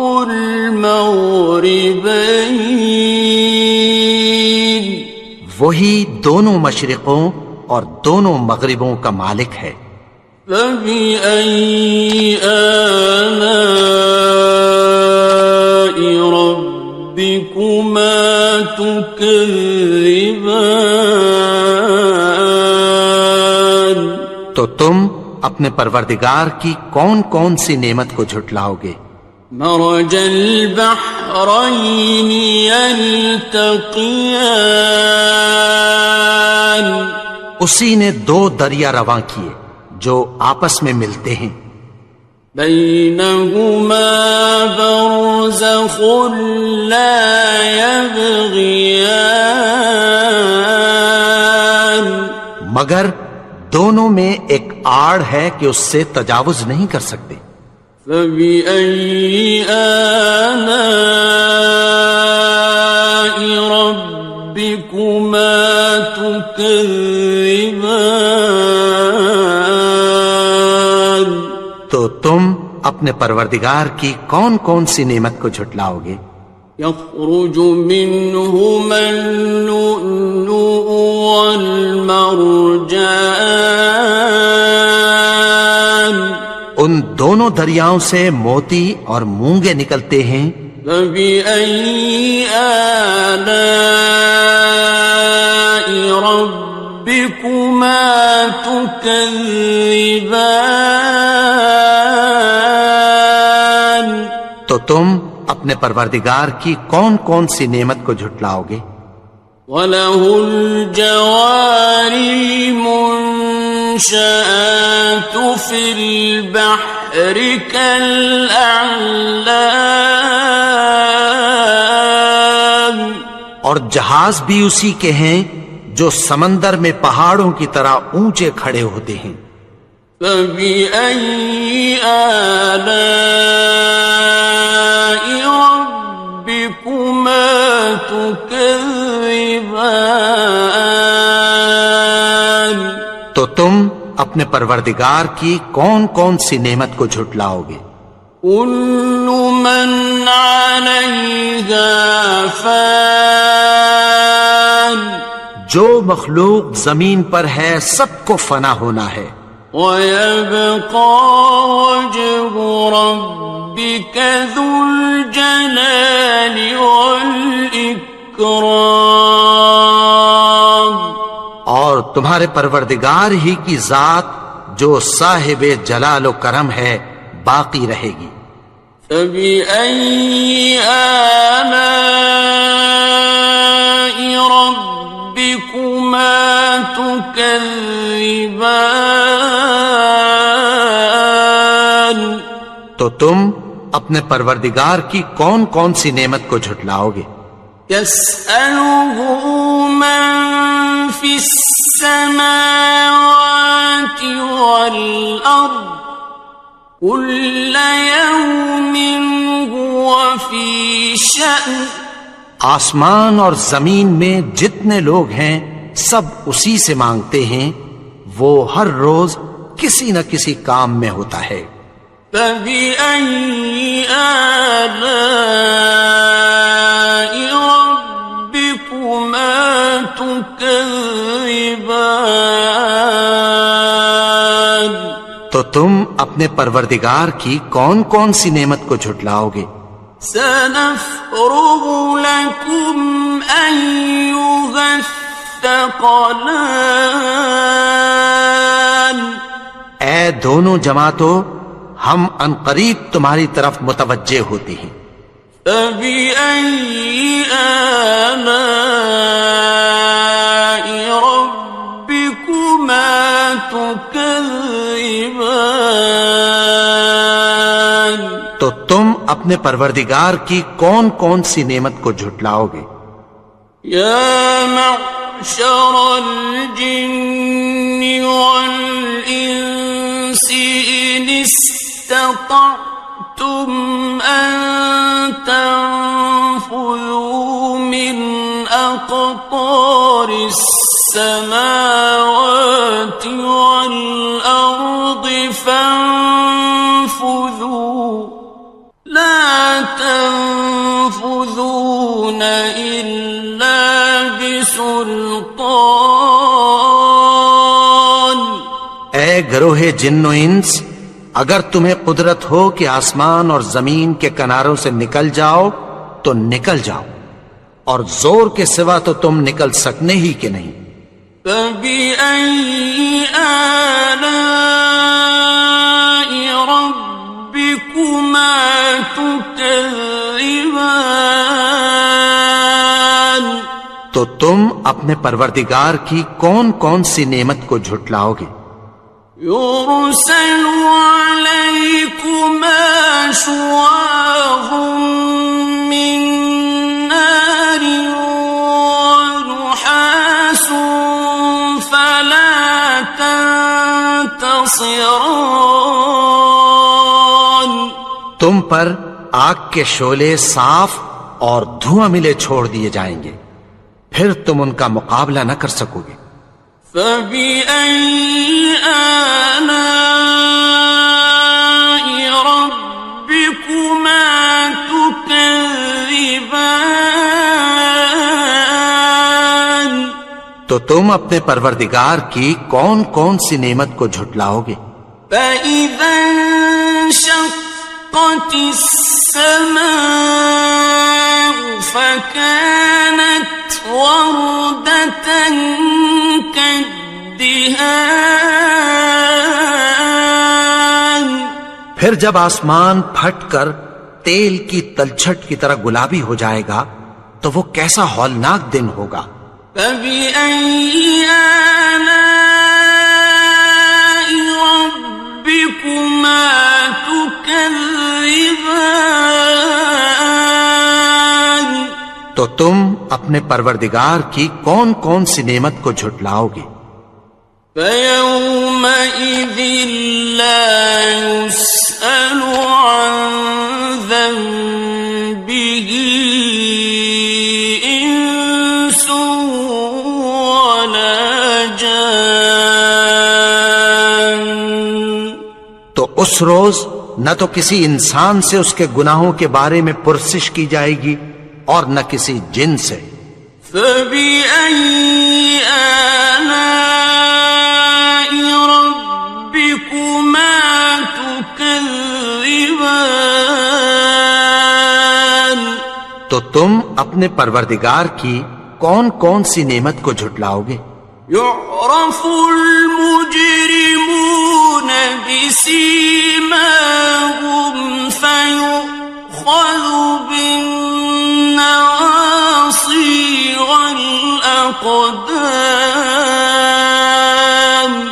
المغربين وہی دونوں مشرقوں اور دونوں مغربوں کا مالک ہے فبأي آلاء ربكما تكذبان تو تم اپنے پروردگار کی کون کون سی نعمت کو جھٹلاؤ گے مرج البحرين يلتقيان اسی نے دو دریا رواں کیے جو آپس میں ملتے ہیں بينهما برزخ لا يبغيان مگر دونوں میں ایک آڑ ہے کہ اس سے تجاوز نہیں کر سکتے فبأي آلاء ربكما تكذبان تو تم اپنے پروردگار کی کون کون سی نعمت کو جھٹلاؤ گے يخرج منهما اللؤلؤ والمرجان ان دونوں دریاؤں سے موتی اور مونگے نکلتے ہیں فبأي آلاء ربكما تكذبان تو تم اپنے پروردگار کی کون کون سی نعمت کو جھٹلاؤ گے وَلَهُ الْجَوَارِ الْمُنشَآتُ فِي الْبَحْرِ كَالْأَعْلَامِ اور جہاز بھی اسی کے ہیں جو سمندر میں پہاڑوں کی طرح اونچے کھڑے ہوتے ہیں فَبِأَيِّ آلَاءِ رَبِّكُمَا تُكَذِّبَانِ تو تم اپنے پروردگار کی کون کون سی نعمت کو جھٹلاؤ گے؟ كل من عليها فان جو مخلوق زمین پر ہے سب کو فنا ہونا ہے، ويبقى وجه ربك ذو الجلال والإكرام اور تمہارے پروردگار ہی کی ذات جو صاحب جلال و کرم ہے باقی رہے گی۔ فبأي آلاء ربكما تكذبان تو تم اپنے پروردگار کی کون کون سی نعمت کو جھٹلاؤ گے؟ يسأله من في السماوات والأرض كل يوم هو في شأن آسمان اور زمین میں جتنے لوگ ہیں سب اسی سے مانگتے ہیں، وہ ہر روز کسی نہ کسی کام میں ہوتا ہے۔ فبأي آلاء ربكما تكذبان تو تم اپنے پروردگار کی کون کون سی نعمت کو جھٹلاؤ گے؟ سنفرغ لكم أيها الثقلان اے دونوں جماعتوں، ہم عنقریب تمہاری طرف متوجہ ہوتے ہیں۔ فبأي آلاء ربكما تكذبان تو تم اپنے پروردگار کی کون کون سی نعمت کو جھٹلاؤ گے؟ يا معشر الجن والإنس إن استطعتم أن تنفذوا من أقطار السماوات والأرض فانفذوا لا تنفذون إلا بسلطان اے گروہ جن و انس، اگر تمہیں قدرت ہو کہ آسمان اور زمین کے کناروں سے نکل جاؤ تو نکل جاؤ، اور زور کے سوا تو تم نکل سکنے ہی کہ نہیں۔ فبأي آلاء ربكما تكذبان تو تم اپنے پروردگار کی کون کون سی نعمت کو جھٹلاؤ گے؟ يرسل عليكما شواظ من نار ونحاس فلا تنتصران تم پر آگ کے شعلے صاف اور دھواں ملے چھوڑ دیے جائیں گے، پھر تم ان کا مقابلہ نہ کر سکو گے۔ فبأي آلاء ربكما تكذبان تو تم اپنے پروردگار کی کون کون سی نعمت کو جھٹلاؤ گے؟ فإذا انشقت السماء فكانت وردة كالدهان پھر جب آسمان پھٹ کر تیل کی تلچھٹ کی طرح گلابی ہو جائے گا تو وہ کیسا ہولناک دن ہوگا۔ فبأي آلاء ربكما تكذبان تو تم اپنے پروردگار کی کون کون سی نعمت کو جھٹلاؤ گے؟ فيومئذ لا يسأل عن ذنبه إنس ولا جان. تو اس روز نہ تو کسی انسان سے اس کے گناہوں کے بارے میں پرسش کی جائے گی اور نہ کسی جن سے. فَبِأَيِّ آلَاءِ رَبِّكُمَا تُكَذِّبَانِ. تو تم اپنے پروردگار کی کون کون سی نعمت کو جھٹلاؤ گے؟ يعرف المجرمون بسيماهم فيؤخذ بالنواصي والأقدام.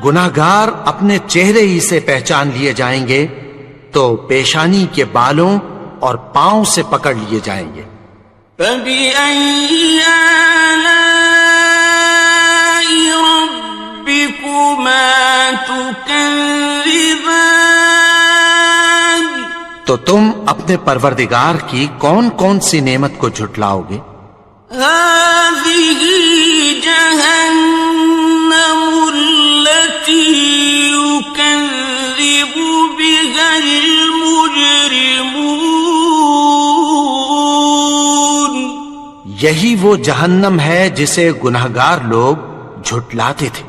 گناہگار اپنے چہرے ہی سے پہچان لیے جائیں گے تو پیشانی کے بالوں اور پاؤں سے پکڑ لیے جائیں گے. فَبِأَيِّ آلَاءِ رَبِّكُمَا تُكَذِّبَانِ. تو تم اپنے پروردگار کی کون کون سی نعمت کو جھٹلاؤ گے؟ هَذِهِ جَهَنَّمُ الَّتِي يُكَذِّبُ بِهَا الْمُجْرِمُونَ. یہی وہ جہنم ہے جسے گناہگار لوگ جھٹلاتے تھے.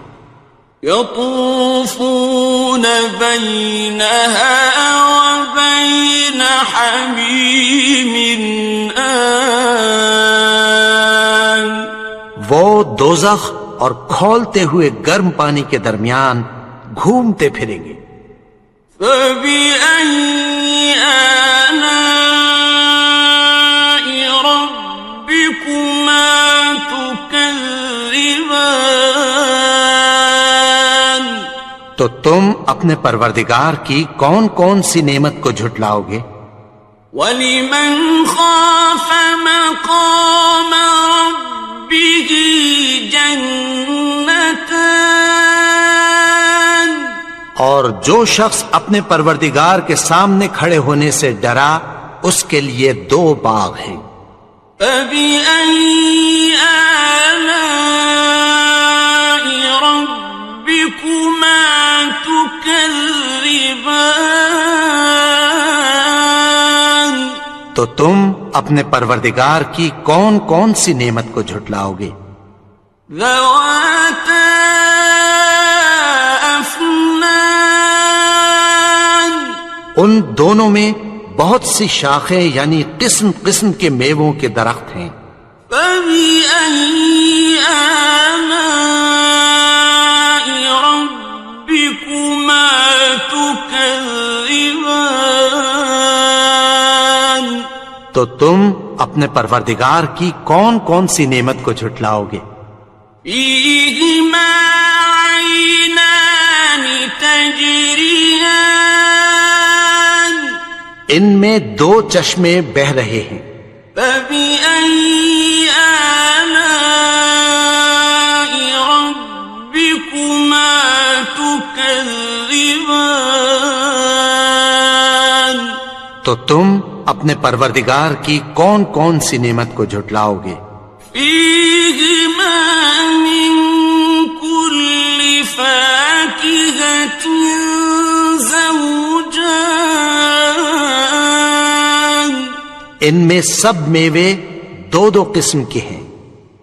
يطوفون بينها وبين حميم آن. وہ دوزخ اور کھولتے ہوئے گرم پانی کے درمیان گھومتے پھریں گے. فَبِأَيِّ آلَاءِ رَبِّكُمَا تُكَذِّبَانِ. تو تم اپنے پروردگار کی کون کون سی نعمت کو جھٹلاؤ گے؟ وَلِمَنْ خَافَ مَقَامَ رَبِّهِ جَنَّتَانِ. اور جو شخص اپنے پروردگار کے سامنے کھڑے ہونے سے ڈرا اس کے لیے 2 باغ ہیں. فَبِأَيِّ آلَاءِ رَبِّكُمَا تُكَذِّبَانِ. تو تم اپنے پروردگار کی کون کون سی نعمت کو جھٹلاؤ گے؟ ذَوَاتَا أَفْنَانٍ. ان دونوں میں بہت سی شاخیں یعنی قسم قسم کے میووں کے درخت ہیں. فَبِأَيِّ آلَاءِ رَبِّكُمَا تُكَذِّبَانِ. تو تم اپنے پروردگار کی کون کون سی نعمت کو جھٹلاؤ گے؟ فِيهِمَا عَيْنَانِ تَجْرِيَانِ. ان میں 2 چشمے بہہ رہے ہیں. فَبِأَيِّ آلَاءِ رَبِّكُمَا تُكَذِّبَانِ. تو تم اپنے پروردگار کی کون کون سی نعمت کو جھٹلاؤ گے؟ فِيهِمَا مِن كُلِّ فَاكِهَةٍ زَوْجَانِ. ان میں سب میوے 2 قسم کے ہیں.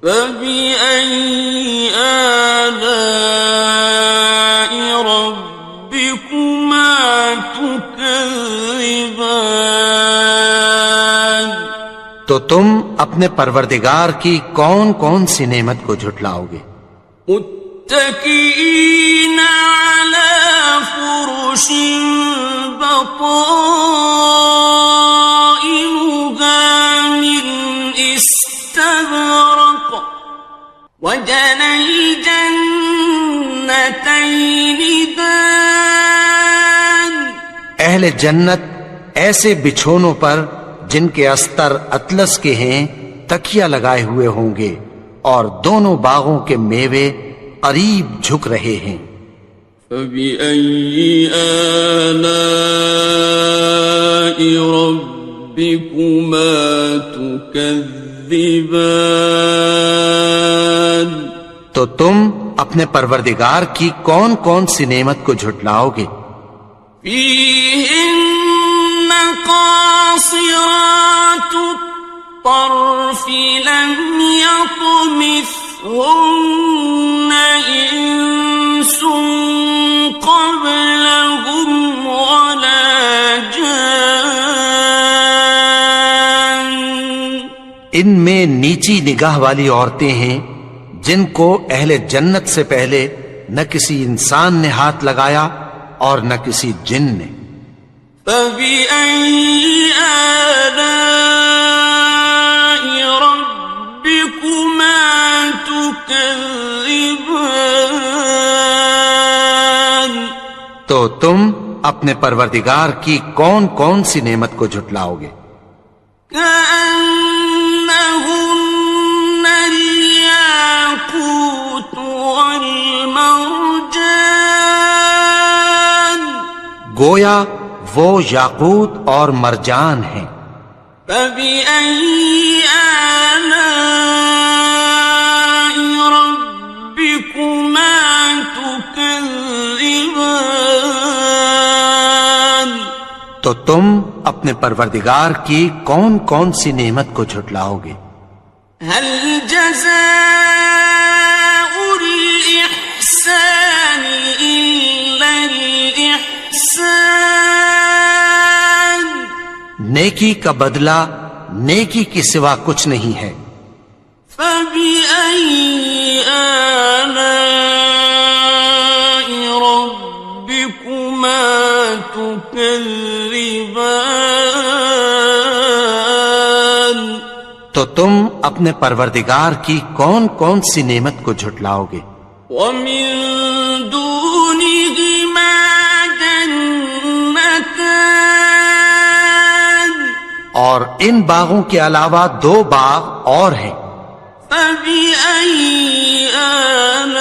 فَبِأَيِّ آلَاءِ رَبِّكُمَا تُكَذِّبَانِ. تو تم اپنے پروردگار کی کون کون سی نعمت کو جھٹلاؤ گے؟ متكئين على فرش بطائنها من استبرق وجنى الجنتين دان. اہل جنت ایسے بچھونوں پر جن کے استر اطلس کے ہیں تکیہ لگائے ہوئے ہوں گے اور دونوں باغوں کے میوے قریب جھک رہے ہیں. فَبِأَيِّ آلَاءِ رَبِّكُمَا تُكَذِّبَانِ. تو تم اپنے پروردگار کی کون کون سی نعمت کو جھٹلاؤ گے؟ فيهن قاصرات الطرف لم يطمثهن إنس قبلهم ولا جان. ان میں نیچی نگاہ والی عورتیں ہیں جن کو اہل جنت سے پہلے نہ کسی انسان نے ہاتھ لگایا اور نہ کسی جن نے. فَبِأَيِّ آلَاءِ رَبِّكُمَا تُكَذِّبَانِ. تو تم اپنے پروردگار کی کون کون سی نعمت کو جھٹلاؤ گے؟ كأنهن الياقوت والمرجان. گویا وہ یاقوت اور مرجان ہیں. فبأي آلاء ربكما تكذبان. تو تم اپنے پروردگار کی کون کون سی نعمت کو جھٹلاؤ گے؟ هل جزاء الإحسان إلا الإحسان. نیکی کا بدلہ نیکی کی سوا کچھ نہیں ہے. فبأي آلاء ربكما تكذبان. تو تم اپنے پروردگار کی کون کون سی نعمت کو جھٹلاؤ گے؟ ومن دونهما جنتان. اور ان باغوں کے علاوہ دو باغ اور ہیں. فبأي آلاء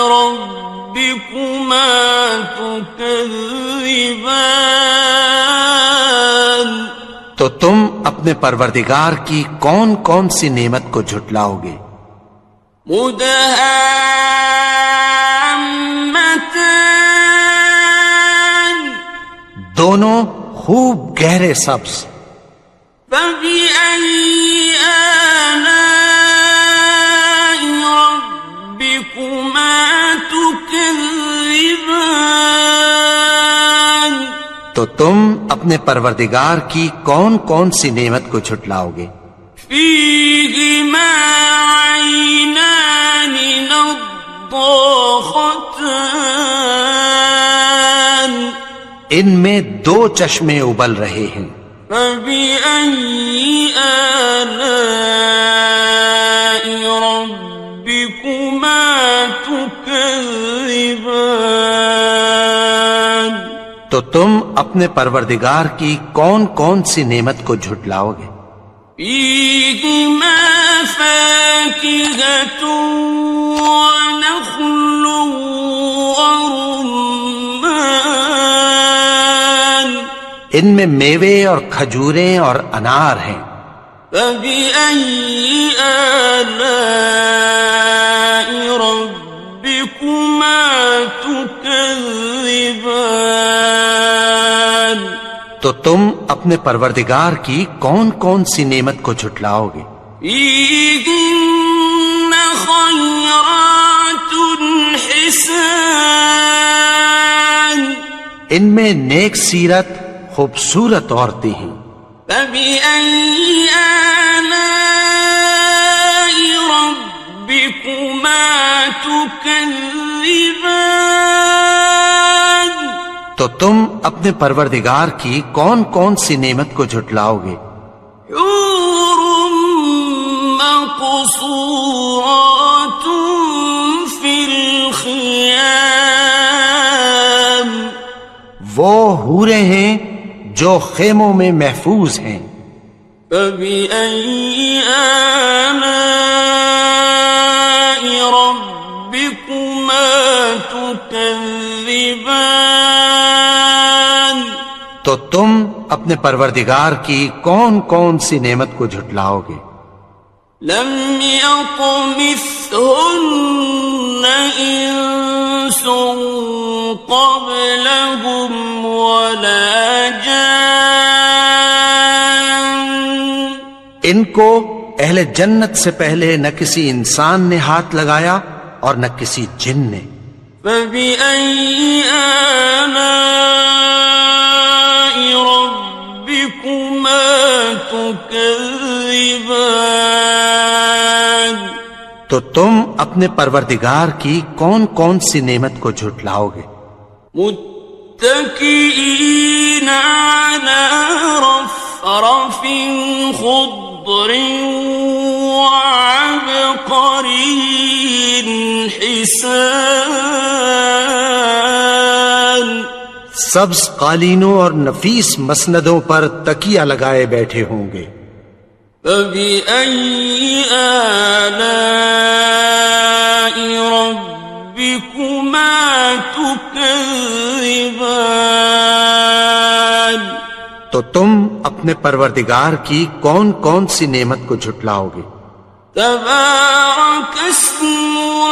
ربكما تكذبان. تو تم اپنے پروردگار کی کون کون سی نعمت کو جھٹلاؤ گے؟ مدهامتان. دونوں خوب گہرے سبز. فبأي آلاء ربكما تكذبان. تو تم اپنے پروردگار کی کون کون سی نعمت کو جھٹلاؤ گے؟ فيهما عينان نضاختان. ان میں دو چشمے ابل رہے ہیں. فبأي آلاء ربكما تكذبان. تو تم اپنے پروردگار کی کون کون سی نعمت کو جھٹلاؤ گے؟ فيهما فاكهة ونخل ورمان. ان میں میوے اور کھجوریں اور انار ہیں. فبأي آلاء ربكما تكذبان. تو تم اپنے پروردگار کی کون کون سی نعمت کو جھٹلاؤ گے؟ فيهن خيرات حسان. ان میں نیک سیرت خوبصورت عورتیں ہیں. فبأي آلاء ربكما تكذبان. تو تم اپنے پروردگار کی کون کون سی نعمت کو جھٹلاؤ گے؟ حور مقصورات في الخيام. وہ حوریں ہیں جو خیموں میں محفوظ ہیں. فبأي آلاء ربكما تكذبان. تو تم اپنے پروردگار کی کون کون سی نعمت کو جھٹلاؤ گے؟ لم يطمثهن إنس قبلهم ولا جان ان کو اہل جنت سے پہلے نہ کسی انسان نے ہاتھ لگایا اور نہ کسی جن نے. فبأي آلاء ربكما تكذبان تو تم اپنے پروردگار کی کون کون سی نعمت کو جھٹلاؤ گے؟ متكئين على رفرف خضر وعبقري حسان سبز قالینوں اور نفیس مسندوں پر تکیہ لگائے بیٹھے ہوں گے. فبأي آلاء ربكما تكذبان تو تم اپنے پروردگار کی کون کون سی نعمت کو جھٹلاؤ گے؟ تبارك اسم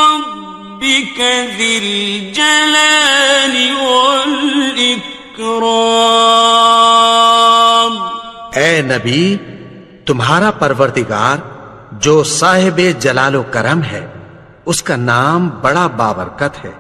ربك ذي الجلال والإكرام. اے نبی، تمہارا پروردگار جو صاحب جلال و کرم ہے، اس کا نام بڑا بابرکت ہے.